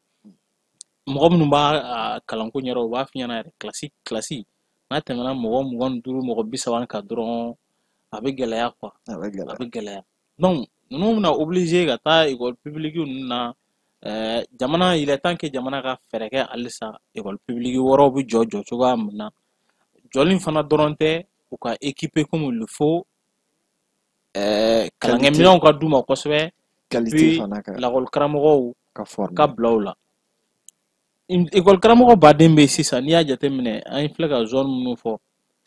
Speaker 2: mɔgɔ minnu b'a kalanko ɲɛdɔn u b'a f'i ɲɛna yɛrɛ kilasi n'a tɛmɛna mɔgɔ 25 mɔgɔ 30 kan dɔrɔn a bɛ gɛlɛya quoi a bɛ gɛlɛya donc ninnu bɛna obligé ka taa école publique ninnu na jamana il est temps que jamana ka fɛɛrɛ kɛ halisa école publique wɛrɛw bɛ jɔ cogoya min na jɔli fana dɔrɔn tɛ u ka équiper comme il le faut kalankɛminɛnw ka d'u ma kosɛbɛ puis lakɔli karamɔgɔw ka bila u la école karamɔgɔ baden bɛ sisan n'i y'a jateminɛ an filɛ ka zone minnu fɔ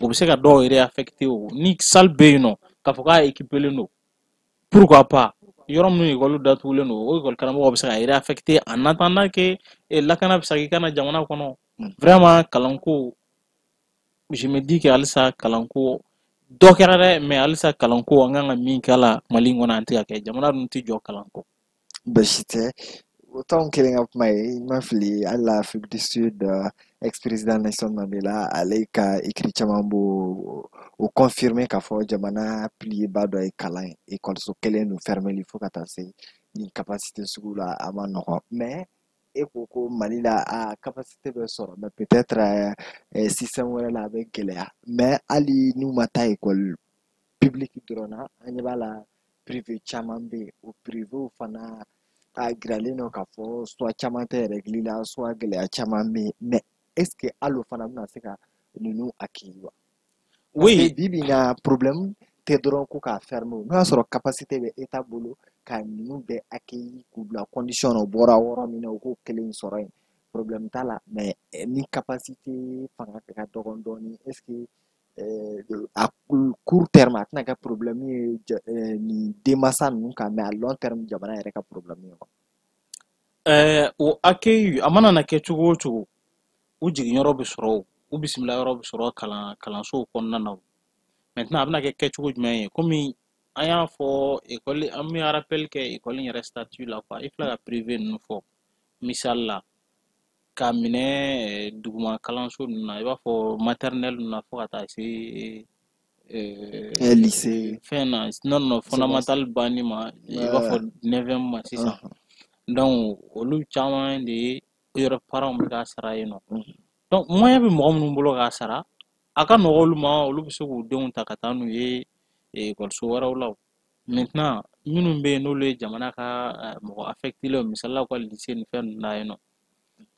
Speaker 2: o bɛ se ka dɔw yɛrɛ affecté o ni salle bɛ yen nɔ k'a fɔ k'a équipelen don pourquoi pas yɔrɔ minnu école datugulen don o école karamɔgɔ bɛ se ka yɛrɛ affecté en attendant que lakana bɛ se ka na jamana kɔnɔ vraiment kalanko je me dis que halisa kalanko dɔ kɛra dɛ mais halisa kalanko an kan ka min k'a la Mali kɔnɔ an tɛ ka kɛ jamana dun tɛ jɔ kalanko.
Speaker 1: Basi tɛ autant kelen ka kuma ye i ma fili hali la Afrique du Sud ex-président Nelson Mandela ale ka écrit caman b'o o confirmer k'a fɔ jamana pilier ba dɔ ye kalan ye ekɔliso kelen don fermeli fo ka taa se nin capacité sugu la a ma nɔgɔn mais e ko Mali la a capacité bɛ sɔrɔ mais peut-être système wɛrɛ la a bɛ gɛlɛya mais hali n'u ma taa école public dɔrɔn na an ɲɛ b'a la privé caman bɛ yen o privé fana a jiralen don k'a fɔ soit caman tɛ règle la soit gɛlɛya caman bɛ yen mais est ce que hali o fana bɛna se ka ninnu accueillir wa parce que
Speaker 2: Oui,
Speaker 1: bi bi in na problème tɛ dɔrɔn ko k'a fermer o n'o y'a sɔrɔ capacité bɛ état bolo ka ninnu bɛɛ accueillir k'u bila condition na o bɔra yɔrɔ min na u k'o kelen sɔrɔ yen problème t'a la mais ni capacité fanga ka dɔgɔ dɔɔni est ce que à court terme a tɛna kɛ problème ye nin denmansa ninnu kan mais à long terme jamana yɛrɛ ka problème ye quoi.
Speaker 2: o accueil a mana na kɛ cogo o cogo u jiginyɔrɔ bɛ sɔrɔ o u bisimila yɔrɔ bɛ sɔrɔ kalansow kɔnɔna na o maintenant a bɛna kɛ kɛcogo jumɛn ye komi an y'a fɔ ekɔli an bɛ rappel kɛ ekɔli yɛrɛ statut la quoi i filɛ ka privé ninnu fɔ misali la k'a minɛ duguma kalanso ninnu na i b'a fɔ maternelle ninnu na fo ka taa se
Speaker 1: lycée
Speaker 2: fɛn na non fondamental banni ma i b'a fɔ 9e ma sisan donc olu caman de ye yɔrɔ parents bɛ k'a sara yen nɔ donc moyen bɛ mɔgɔ minnu bolo k'a sara a ka nɔgɔ olu ma olu bɛ se k'u denw ta ka taa n'u ye ekɔliso wɛrɛw la maintenant minnu bɛ yen n'olu ye jamana ka mɔgɔ affecté misali la u ka lycée ni fɛn ninnu na yen nɔ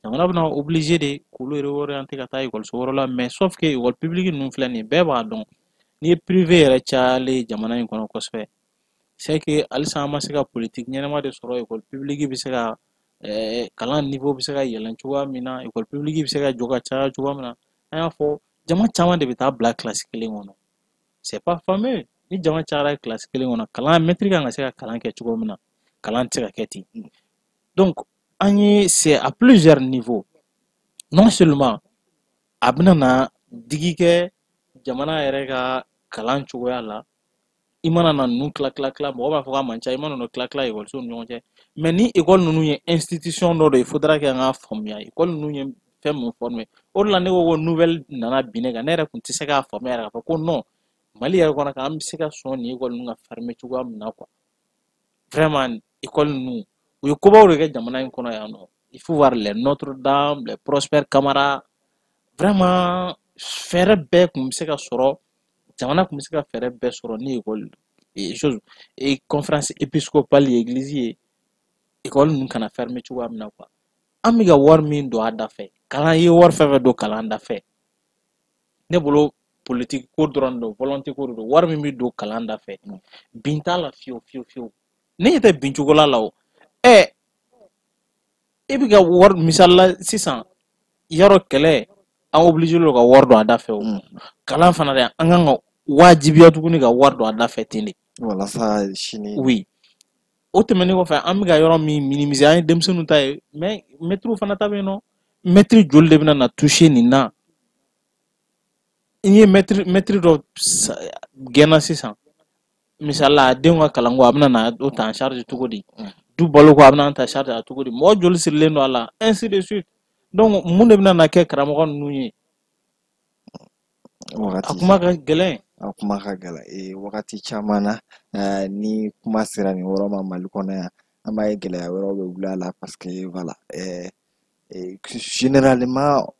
Speaker 2: jamana bɛna obligé de k'olu réorienter ka taa ekɔliso wɛrɛ la mais sauf que école publique ninnu filɛ nin ye bɛɛ b'a dɔn n'i ye privé yɛrɛ cayalen jamana in kɔnɔ kosɛbɛ c'est que halisa an ma se ka politique ɲɛnama de sɔrɔ école publique bɛ se ka kalan niveau bɛ se ka yɛlɛn cogoya min na école publique bɛ se ka jɔ ka caya cogoya min na an y'a fɔ jama caman de bɛ taa bila classe kelen kɔnɔ c'est pas fameux ni jama cayara classe kelen kɔnɔ kalan maître kan ka se ka kalan kɛ cogo min na kalan tɛ se ka kɛ ten donc an ye c'est à plusieurs niveaux non seulement a bɛna na digi kɛ jamana yɛrɛ ka kalan cogoya la i mana na ninnu tila mɔgɔ b'a fɔ k'a man ca i mana tila ekɔlisow ni ɲɔgɔn cɛ mais ni ekɔli ninnu ye institution dɔ de ye faudra que an k'a faamuya ekɔli ninnu ye fɛn min former o de la ne ko nouvelle nana bin ne kan ne yɛrɛ tun tɛ se k'a faamuya yɛrɛ k'a fɔ ko non Mali yɛrɛ kɔnɔ kan an bɛ se ka sɔn nin ekɔli ninnu ka fermer cogoya min na quoi vraiment ekɔli ninnu u ye kobaw de kɛ jamana in kɔnɔ yan nɔ il faut voir les Notre-Dame les Prosper Camara vraiment fɛɛrɛ bɛɛ tun bɛ se ka sɔrɔ jamana tun bɛ se ka fɛɛrɛ bɛɛ sɔrɔ ni ekɔli conférence épiscopale ye église ye ekɔli ninnu kana fermer cogoya min na quoi an bɛ ka wari min don a da fɛ kalan i ye wari fɛn fɛn don kalan da fɛ ne bolo politique ko dɔrɔn don volonté ko de don wari min bɛ don kalan da fɛ bin t'a la fiyewu fiyewu fiyewu ne ɲɛ tɛ bin cogo la o e bɛ ka wari misali la sisan yɔrɔ kɛlɛ an obligé lo ka wari don a da fɛ o kalan fana de an kan ka wajibiya tuguni ka wari don a da fɛ ten de
Speaker 1: walasa sini
Speaker 2: oui o tɛmɛnen kɔfɛ an bɛ ka yɔrɔ min minimiser an ye denmisɛnninw ta ye mais maître fana ta bɛ yen nɔ maître joli de bɛna na toucher nin na n ye maître dɔ gɛnna sisan misali la a denw ka kalanko a bɛna na o ta en charge cogo di du baloko a bɛna ta charge a cogo di mɔgɔ joli sirilen don a la ainsi de suite donc mun de bɛna na kɛ karamɔgɔ ninnu ye a kuma ka gɛlɛn
Speaker 1: a kuma ka gɛlɛn wagati caman na ni kuma sera nin yɔrɔ ma Mali kɔnɔ yan an b'a ye gɛlɛya wɛrɛw bɛ wuli a la parce que voilà généralement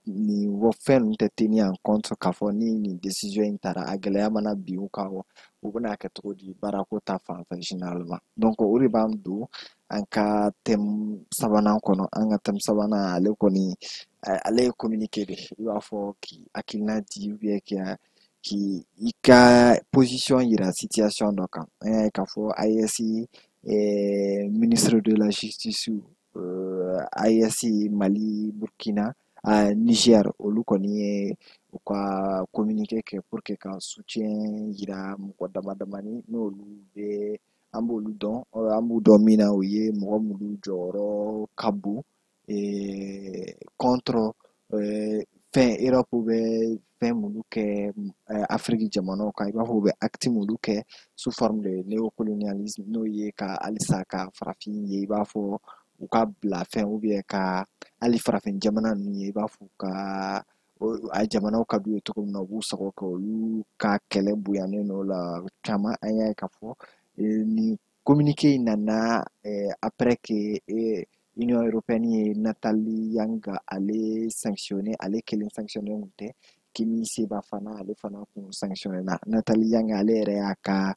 Speaker 1: nin fɛn ninnu tɛ tenir en compte k'a fɔ ni nin décision in taara a gɛlɛya mana bin u kan u bɛna kɛ cogo di baarako ta fanfɛ généralement donc o de b'an don an ka thème sabanan kɔnɔ an ka thème sabanan ale kɔni ale ye communiqué de i b'a fɔ k'i hakilina di ou bien k'i ka position yira situation dɔ kan an y'a ye k'a fɔ AES ministre de la justice AES Mali Burkina Niger olu kɔni ye u ka communiqué kɛ pour que ka soutien yira mɔgɔ dama damani n'olu bɛ an b'olu dɔn an b'u dɔn min na o ye mɔgɔ minnu jɔyɔrɔ ka bon contre fɛn Europe bɛ fɛn minnu kɛ Afrique jamanaw kan i b'a fɔ u bɛ acte minnu kɛ sous forme de néocolonialisme n'o ye ka halisa ka farafin ye i b'a fɔ u ka bila fɛn ka hali farafin jamana ninnu ye i b'a fɔ ka a jamanaw ka d'u ye cogo min na u b'u sago kɛ olu ka kɛlɛ bonyanen no la caman an y'a ye k'a fɔ ni communiqué in nana après que Union européenne ye Nathalie Yanga ale sanctionné ale kelen sanctionné kun tɛ Kemi Seba fana ale fana kun sanctionné na Nathalie Yanga ale yɛrɛ y'a ka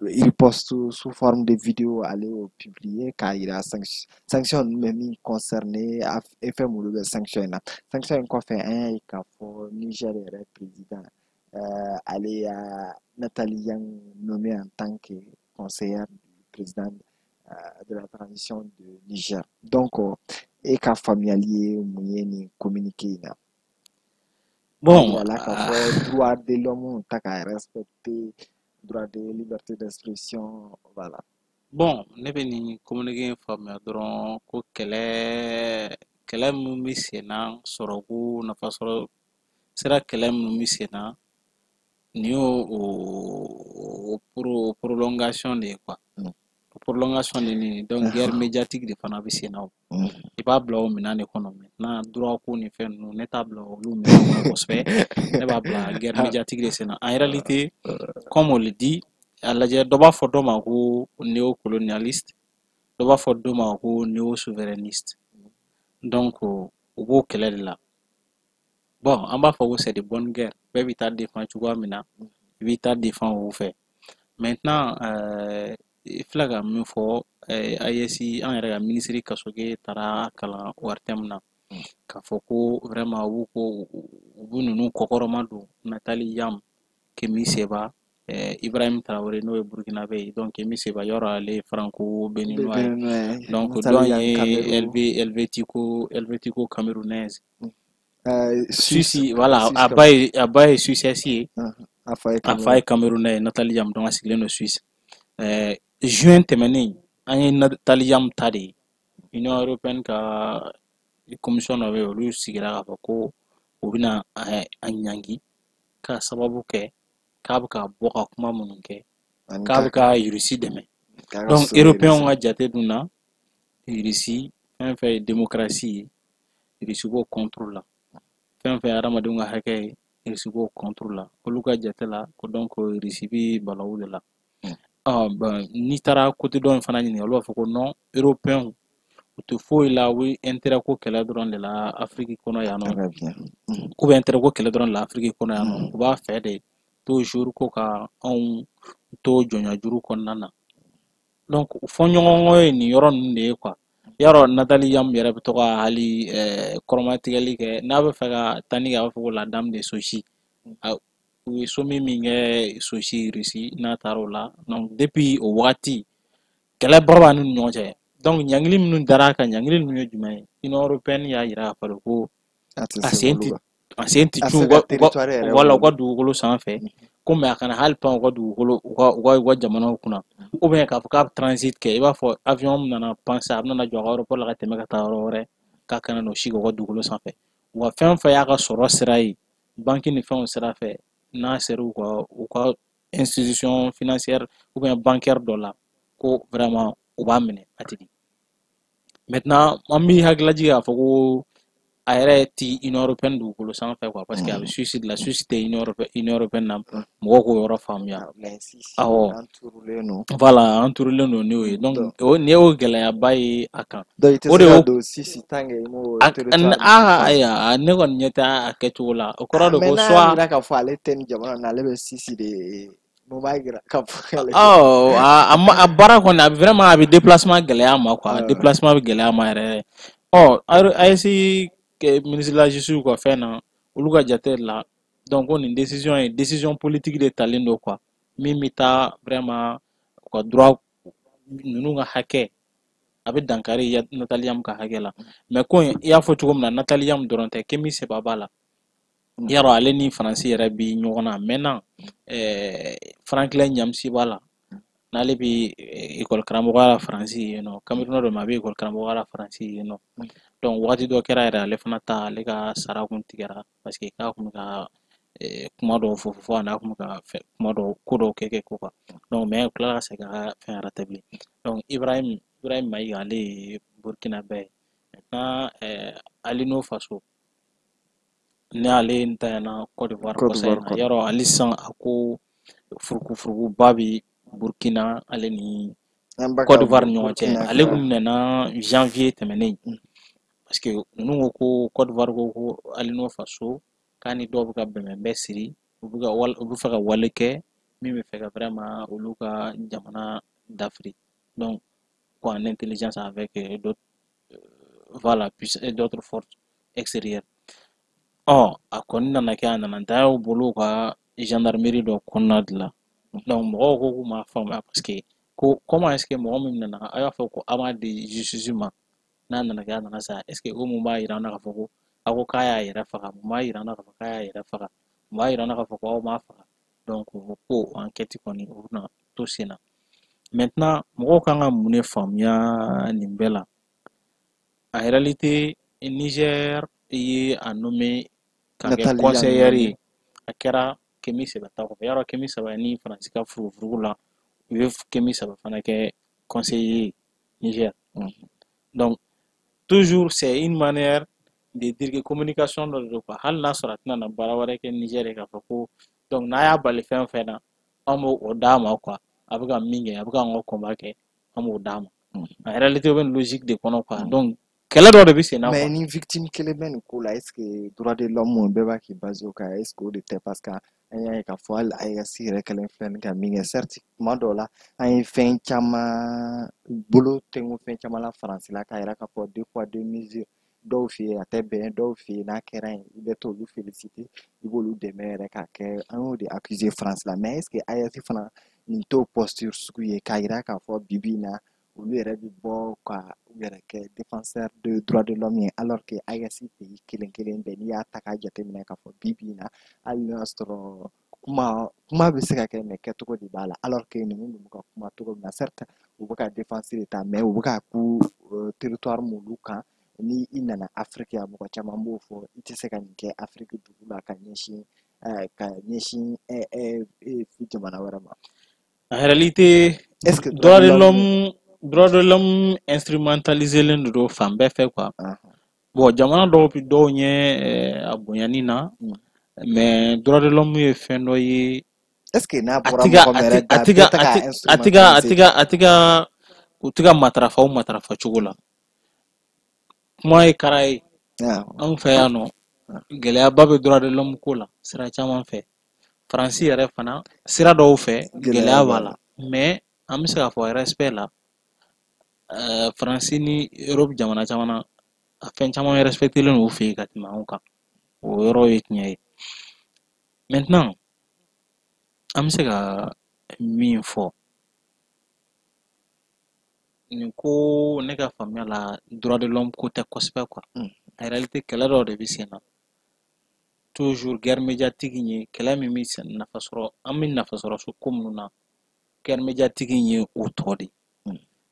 Speaker 1: il poste sous forme de vidéo ale y'o publier k'a yira sanction ninnu bɛ min concerné effet minnu bɛ sanction in na sanction in kɔfɛ an y'a ye k'a fɔ Niger yɛrɛ président ale y'a Nathalie Yang nommé en tant que conseillère du président de la transition de Niger. Donc, et ka faamuyali ye mun ye nin communiqué in na.
Speaker 2: Bon,
Speaker 1: Yala k'a fɔ droit de l'homme ta ka respecter droit de liberté d'expression, voilà.
Speaker 2: bon, ne bɛ nin communiqué in faamuya dɔrɔn ko kɛlɛ min bɛ sen na sɔrɔko nafa sɔrɔ sira kɛlɛ minnu bɛ sen na nin y'o prolongation de ye quoi. Prolongation de nin donc guerre médiatique de fana bɛ sen na o. I b'a bila o minɛn de kɔnɔ maintenant droit ko ni fɛn ninnu ne t'a bila olu minɛn kɔnɔ kosɛbɛ ne b'a bila guerre médiatique de sen na en réalité comme on le dit a lajɛ dɔ b'a fɔ dɔ ma ko néocolonialiste dɔ b'a fɔ dɔ ma ko néo-souverainiste donc u b'o kɛlɛ de la bon an b'a fɔ ko c'est de bonne guerre bɛɛ b'i ta défend cogoya min na i b'i ta défend o fɛ maintenant i filɛ ka min fɔ AES an yɛrɛ ka minisiri Kasoge taara kalan ORTM na k'a fɔ ko vraiment u b'u ninnu kɔkɔrɔma don Nathalie Yam Kemi Seba Ibrahim Traoré n'o ye Burkinabé ye donc Kemi Seba yɔrɔ ale ye franco béninois ye donc dɔn ye helvético camerounaise Suisse voilà a ba ye Suissesse ye a fa ye Camerounais Nathalie Yam donc a sigilen don Suisse juin tɛmɛnen an ye Nathalie Yam ta de ye Union européenne ka commission dɔ bɛ yen olu sigira k'a fɔ ko u bɛna a ɲangi k'a sababu kɛ k'a bɛ ka bɔ ka kuma minnu kɛ k'a bɛ ka Russie dɛmɛ donc européens ka jate dun na Russie fɛn fɛn ye démocratie ye Russie b'o contrôle la fɛn fɛn ye adamadenw ka hakɛ ye Russie b'o contrôle la olu ka jate la ko donc Russie bɛ balawu de la bon n'i taara côté dɔ in fana ɲininka olu b'a fɔ ko non européens u tɛ foyi la u ye intérêt ko kɛlɛ dɔrɔn de la Afrique kɔnɔ yan nɔ k'u bɛ intérêt ko kɛlɛ dɔrɔn de la Afrique kɔnɔ yan nɔ u b'a fɛ de toujours ko ka anw to jɔnjajuru kɔnɔna na donc fɔɲɔgɔnkɔ ye nin yɔrɔ ninnu de ye quoi yarɔ Nathalie Yam yɛrɛ bɛ to ka hali kɔrɔmatigɛli kɛ n'a bɛ fɛ ka taa ni kɛ a b'a fɔ ko la dame de Sochi u ye sommet min kɛ Sochi Russie n'a taara o la donc depuis o wagati kɛlɛba b'a n'u ni ɲɔgɔn cɛ donc ɲangili minnu dar'a kan ɲangili ninnu ye jumɛn ye Union européenne y'a yira k'a fɔ ko a sen tɛ cun wala u ka dugukolo sanfɛ ko mais a kana hali pan u ka dugukolo u ka jamanaw kunna ou bien k'a fɔ k'a bɛ transit kɛ i b'a fɔ avion min nana panser a bɛna jɔ a ka aéroport la ka tɛmɛ ka taa yɔrɔ wɛrɛ k'a kana n'o si kɛ u ka dugukolo sanfɛ wa fɛn fɛn y'a ka sɔrɔ sira ye banque ni fɛnw sira fɛ n'a sera u ka institution financière ou bien bancaire dɔ la ko vraiment u b'a minɛ a tigi maintenant an bɛ hakililajigin k'a fɔ ko a yɛrɛ ti Union européenne dugukolo sanfɛ quoi parce que a bɛ Suisse de la Suisse tɛ Union européenne na mɔgɔw k'o yɔrɔ faamuya awɔ voilà an turulen don n'o ye donc nin y'o gɛlɛyaba ye a kan o de y'o aya ne kɔni ɲɛ tɛ a kɛcogo la o kɔrɔ de ko soit
Speaker 1: k'a fɔ ale tɛ nin jamana na ale bɛ Sisi de
Speaker 2: a baara kɔni vraiment a bɛ déplacement gɛlɛya ma quoi déplacement bɛ gɛlɛya ma yɛrɛ AES ministre de la justice ka fɛn na olu ka jate la donc ko nin décision politique de talen don quoi min bɛ taa vraiment u ka droit ninnu ka hakɛ a bɛ dankari Nathalie Yam ka hakɛ la mais ko in i y'a fɔ cogo min na Nathalie Yam dɔrɔn tɛ Kemi Seba b'a la yarɔ ale ni Faransi yɛrɛ bi ɲɔgɔn na maintenant Franklin Nyamsi b'a la n'ale bɛ école karamɔgɔya la Faransi yen nɔ Cameroun dɔ ma a bɛ école karamɔgɔya la Faransi yen nɔ donc wagati dɔ kɛra yɛrɛ ale fana ta ale ka sara kun tigɛra parce que k'a kun bɛ ka kuma dɔw fɔ a n'a kun bɛ ka kuma dɔw ko dɔw kɛ ko kan donc mais u tilala ka segin ka fɛn yɛrɛ tɛ bilen donc Ibrahim Ibrahim Maïga ale ye Burkinabé ye. Maintenant Alino Faso ni ale ntanyana Côte d'Ivoire
Speaker 1: Côte
Speaker 2: kɔsa in
Speaker 1: d'Ivoire
Speaker 2: na
Speaker 1: kɔnɔ.
Speaker 2: yɔrɔ hali sisan a ko furukufurukuba bi Burkina ale ni
Speaker 1: An bɛ
Speaker 2: Côte
Speaker 1: ka
Speaker 2: d'Ivoire ni ɲɔgɔn cɛ
Speaker 1: Burkina
Speaker 2: ale
Speaker 1: ka
Speaker 2: kun minɛna janvier tɛmɛnen parce que ninnu ko Côte d'Ivoire ko Alino Faso k'a ni dɔw bɛ ka bɛnbɛnbɛn siri u bɛ fɛ ka wale kɛ min bɛ fɛ ka vraiment olu ka jamana dafiri donc quoi en intelligence avec d'autres voilà d'autres forces extérieures. A kɔni nana kɛ a nana ntanya u bolo u ka gendarmerie dɔ kɔnɔna de la donc mɔgɔw ko k'u m'a faamuya parce que ko comment est ce que mɔgɔ min nana a y'a fɔ ko a b'a di justice ma n'a nana kɛ a nana sa est ce que o mun b'a yira an na k'a fɔ ko a ko k'a y'a yɛrɛ faga mun b'a yira an na k'a fɔ k'a y'a yɛrɛ faga mun b'a yira an na k'a fɔ ko aw m'a faga donc o ko enquête kɔni o bɛna to sen na maintenant mɔgɔw kan ka mun de faamuya nin bɛɛ la en réalité Niger ye a nommé ka kɛ
Speaker 1: Nathalie
Speaker 2: conseillère
Speaker 1: Yanni.
Speaker 2: ye a kɛra Kemi Seba ta kɔfɛ yarɔ Kemi Seba ni Faransi ka furukufuruku la u ye Kemi Seba fana kɛ conseiller ye Niger donc toujours c'est une manière de dire que communication dɔ de don quoi hali n'a sɔrɔ a tɛna na baara wɛrɛ kɛ Niger ye k'a fɔ ko donc n'a y'a bali fɛn fɛn na an b'o d'a ma quoi a bɛ ka min kɛ a bɛ k'an ka combat kɛ an b'o d'a ma en réalité o bɛ nin logique de kɔnɔ quoi donc kɛlɛ dɔ de bɛ sen na
Speaker 1: Mais
Speaker 2: quoi.
Speaker 1: ni victime kelen bɛ nin ko la est ce que droit de l'homme bɛɛ b'a k'i basé o kan est ce que o de tɛ parce que an y'a ye k'a fɔ hali AES yɛrɛ kɛlen filɛ nin ka min kɛ certes tuma dɔw la an ye fɛn caman bolo tɛnku fɛn caman la faransi la k'a yira k'a fɔ deux poids deux mesures dɔw fɛ yen a tɛ bɛn dɔw fɛ yen n'a kɛra yen i bɛ t'olu féliciter i b'olu dɛmɛ yɛrɛ k'a kɛ an y'o de accuser faransi la mais est ce que AES fana nin t'o posture sugu ye k'a yira k'a fɔ bi bi in na olu yɛrɛ bɛ bɔ ka u yɛrɛ kɛ défenseur de droit de l'homme ye alors que AES pays kelen kelen bɛɛ n'i y'a ta k'a jateminɛ k'a fɔ bi bi in na hali n'o y'a sɔrɔ kuma bɛ se ka kɛ mais kɛcogo de b'a la alors que ninnu bɛ ka kuma cogo min na certes u bɛ ka défense de ta mais u bɛ ka ku territoire m'olu kan ni i nana Afrique yan mɔgɔ caman b'o fɔ i tɛ se ka nin kɛ Afrique dugu la ka ɲɛsin jamana wɛrɛ ma.
Speaker 2: En réalité
Speaker 1: Est ce que droit de l'homme
Speaker 2: droit de l'homme instrumentalisé len de don fan bɛɛ fɛ quoi bon jamana dɔw bi dɔw ɲɛ a bonyani na mais droit de l'homme ye fɛn dɔ ye
Speaker 1: est ce que n'a bɔra mɔgɔ min yɛrɛ da bɛɛ tɛ ka instrumentaliser
Speaker 2: u tɛ ka matarafa o matarafa cogo la kuma ye kara ye anw fɛ yan nɔ gɛlɛyaba bɛ droit de l'homme ko la sira caman fɛ faransi yɛrɛ fana sira dɔw fɛ gɛlɛya b'a la mais an bɛ se k'a fɔ respect la faransi ni Europe jamana caman na a fɛn caman respectelen don u fɛ yen ka tɛmɛ anw kan o yɔrɔ ye tiɲɛ ye maintenant an bɛ se ka min fɔ nin ko ne ka faamuya la droit de l'homme ko tɛ kosɛbɛ quoi en réalité kɛlɛ dɔw de bɛ sen na toujours guerre médiatique ye kɛlɛ min bɛ nafa sɔrɔ an bɛ nafa sɔrɔ ko minnu na guerre médiatique ye o tɔ de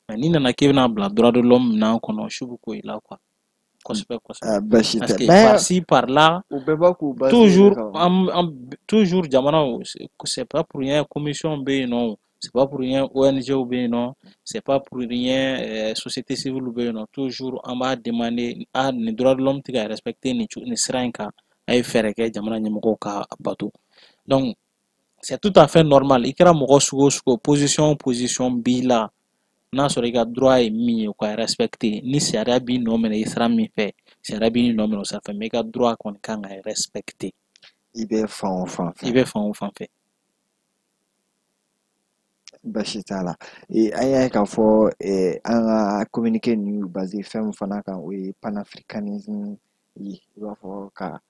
Speaker 2: mais n'i nana k'i bɛna bila droit de l'homme minɛn kɔnɔ su bɛ ko i la quoi kosɛbɛ kosɛbɛ parce que par ci par là toujours jamana c'est pas pour rien commission bɛ yen nɔ c'est pas pour rien ONG bɛ yen nɔ c'est pas pour rien société civile bɛ yen nɔ toujours an b'a demander nin droit de l'homme tɛ ka respecter nin sira in kan a ye fɛɛrɛ kɛ jamana ɲɛmɔgɔw ka bato donc c'est tout à fait normal i kɛra mɔgɔ sugu o sugu position o position b'i la n'a sɔrɔ i ka droit ye min ye o ka respecter ni sariya b'i nɔ minɛ i sira min fɛ sariya b'i nɔ minɛ o sira fɛ mais i ka droit kɔni kan ka respecter
Speaker 1: i bɛ fan o fan fɛ
Speaker 2: i bɛ fan o fan fɛ
Speaker 1: basi t'a la an y'a ye k'a fɔ an ka communiqué ninnu basé fɛn min fana kan o ye panafricanisme ye i b'a fɔ ka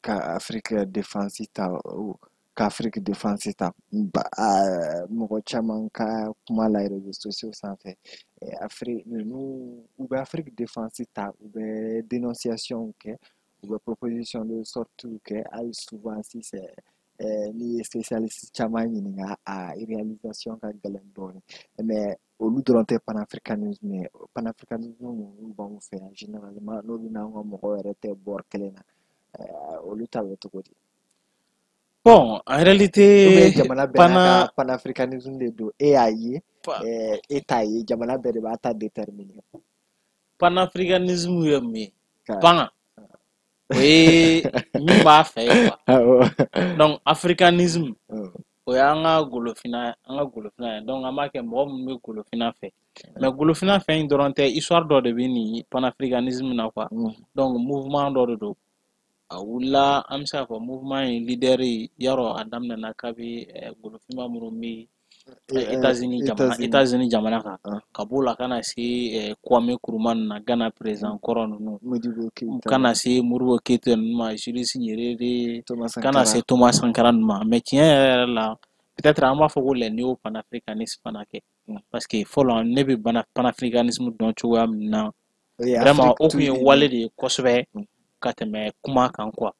Speaker 1: Afrique défense ta k'Afrique défense ta mɔgɔ caman ka kuma la réseaux sociaux sanfɛ Afrique ninnu u bɛ Afrique défense ta u bɛ dénonciation kɛ u bɛ proposition de sorte kɛ hali souvent si c'est n'i ye spécialiste caman ɲininka a réalisation ka gɛlɛn dɔɔni mais olu dɔrɔn tɛ panafricanisme ye panafricanisme ninnu b'anw fɛ yan généralement n'olu n'anw ka mɔgɔw yɛrɛ tɛ bord kelen na olu ta bɛ cogo di
Speaker 2: Bon, en
Speaker 1: ou bien
Speaker 2: réalité,
Speaker 1: jamana bɛɛ n'a ka
Speaker 2: pana,
Speaker 1: panafricanisme de don e y'a ye
Speaker 2: pa-
Speaker 1: e t'a ye jamana bɛɛ de b'a ta déterminer
Speaker 2: panafricanisme ye mun ye?
Speaker 1: ka
Speaker 2: Pan, o ye min b'a fɛ ye quoi.
Speaker 1: awɔ
Speaker 2: Donc, africanisme,
Speaker 1: awɔ
Speaker 2: o y'an ka golofina an ka golofina ye. Donc, an b'a kɛ mɔgɔ minnu bɛ golofina fɛ. Mais golofina fɛn in dɔrɔn tɛ, histoire dɔ de bɛ nin panafricanisme na quoi. Donc, mouvement dɔ de don. A wulila an bɛ se k'a fɔ mouvement in leader ye yarɔ a daminɛna kabi golofima minnu bɛ États-Unis jamana kan. Ka b'o la ka na se Kwame Nkrumah na Ghana président kɔrɔ ninnu.
Speaker 1: Modibo Keita
Speaker 2: Ka na se Modibo Keita ninnu ma, Julius Nyerere,
Speaker 1: Thomas
Speaker 2: ka na
Speaker 1: Sankara
Speaker 2: se Thomas Sankara ninnu ma. Mais tiɲɛ yɛrɛ la, peut-être an b'a fɔ ko les néo-panafricanistes fana kɛ. Parce que fɔlɔ ne bɛ panafricanisme dɔn cogoya min na, vraiment o tun ye wale de ye kosɛbɛ ka tɛmɛ kuma kan quoi.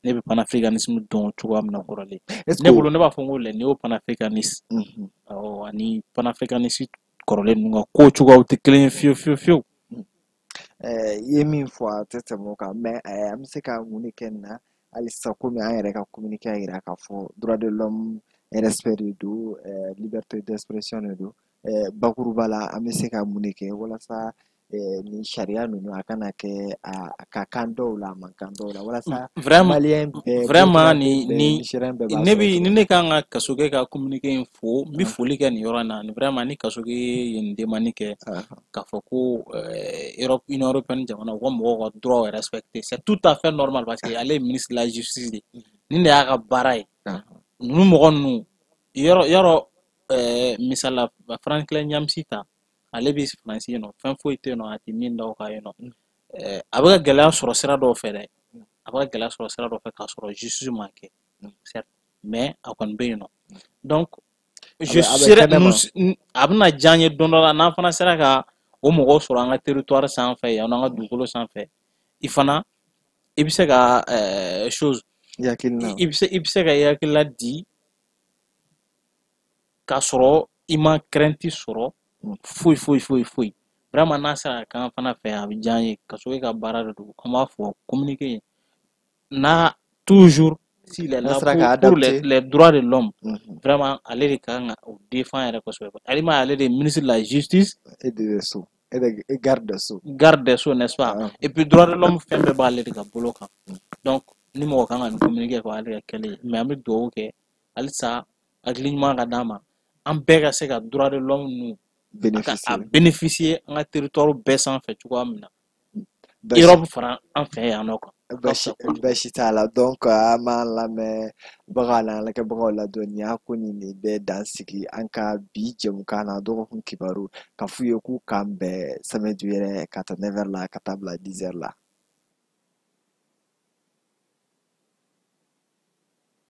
Speaker 2: Ne bɛ panafricanisme dɔn cogoya min na kɔrɔlen. Ne bolo ne b'a fɔ ko les néo-panafricanistes awɔ ani panafricanistes kɔrɔlen ninnu ka ko cogoyaw tɛ kelen ye fiyewu fiyewu fiyewu.
Speaker 1: i ye min fɔ a tɛ tɛmɛ o kan mais an bɛ se ka mun de kɛ nin na halisa komi an yɛrɛ ka communiqué y'a yira k'a fɔ droit de l'homme respect de don liberté d'expression de don bakuruba la an bɛ se ka mun de kɛ walasa nin sariya ninnu a kana kɛ a ka kan dɔw la a man kan dɔw la walasa maliyɛn bɛɛ
Speaker 2: vraiment
Speaker 1: burkinabé bɛɛ nigérien bɛɛ b'a
Speaker 2: ne
Speaker 1: sɔrɔ
Speaker 2: bi ni ne kan ka Kasoge ka communiqué in fo n bɛ foli kɛ nin yɔrɔ in na vraiment ni Kasoge ye nin demande kɛ k'a fɔ ko Union européenne jamana u ka mɔgɔw ka droit respecté c'est tout à fait normal parce que ale ye ministre de la justice de ye nin de y'a ka baara ye ninnu mɔgɔ ninnu yɔrɔ misala Franklin Nyamsi ta ale bɛ France yen nɔ fɛn foyi tɛ yen nɔ a tɛ min da o kan yen nɔ a bɛ ka gɛlɛya sɔrɔ sira dɔw fɛ dɛ a bɛ ka gɛlɛya sɔrɔ sira dɔ fɛ k'a sɔrɔ justice ma kɛ certes mais a kɔni bɛ yen nɔ donc je serais a bɛna diya n ye don dɔ la n'an fana sera ka o mɔgɔw sɔrɔ an ka territoire sanfɛ yan n'an ka dugukolo sanfɛ i fana i bɛ se ka chose i bɛ se ka i hakilila di k'a sɔrɔ i ma crainte sɔrɔ foyi foyi foyi foyi vraiment n'a sera ka k'an fana fɛ a bɛ diya n ye Kasoge ka baara de don an b'a fɔ communiqué n'a toujours s'il est là pour les droits de l'homme vraiment ale de kan ka o défend yɛrɛ kosɛbɛ ale ma ale de ministre de la justice
Speaker 1: et garde
Speaker 2: des sceaux n'est-ce pas et puis droit de l'homme fɛn bɛɛ b'ale de ka bolo kan donc ni mɔgɔ kan ka nin communiqué kɛ ale ka kɛlen mais an bɛ dugawu kɛ halisa hakili ɲuman ka d'an ma an bɛɛ ka se ka droit de l'homme ninnu a bénéficier an ka territoire bɛɛ sanfɛ cogoya min na Europe fara an fɛ yan nɔ quoi
Speaker 1: basi t'a la donc an b'an lamɛnbagaw n'an lajɛbagaw ladɔnniya ko nin de bɛ dan sigi an ka bi jɛmukan na dɔgɔkun kibaru ka f'u ye k'u k'an bɛn samedi wɛrɛ ka ta 9h la ka taa bila 10h la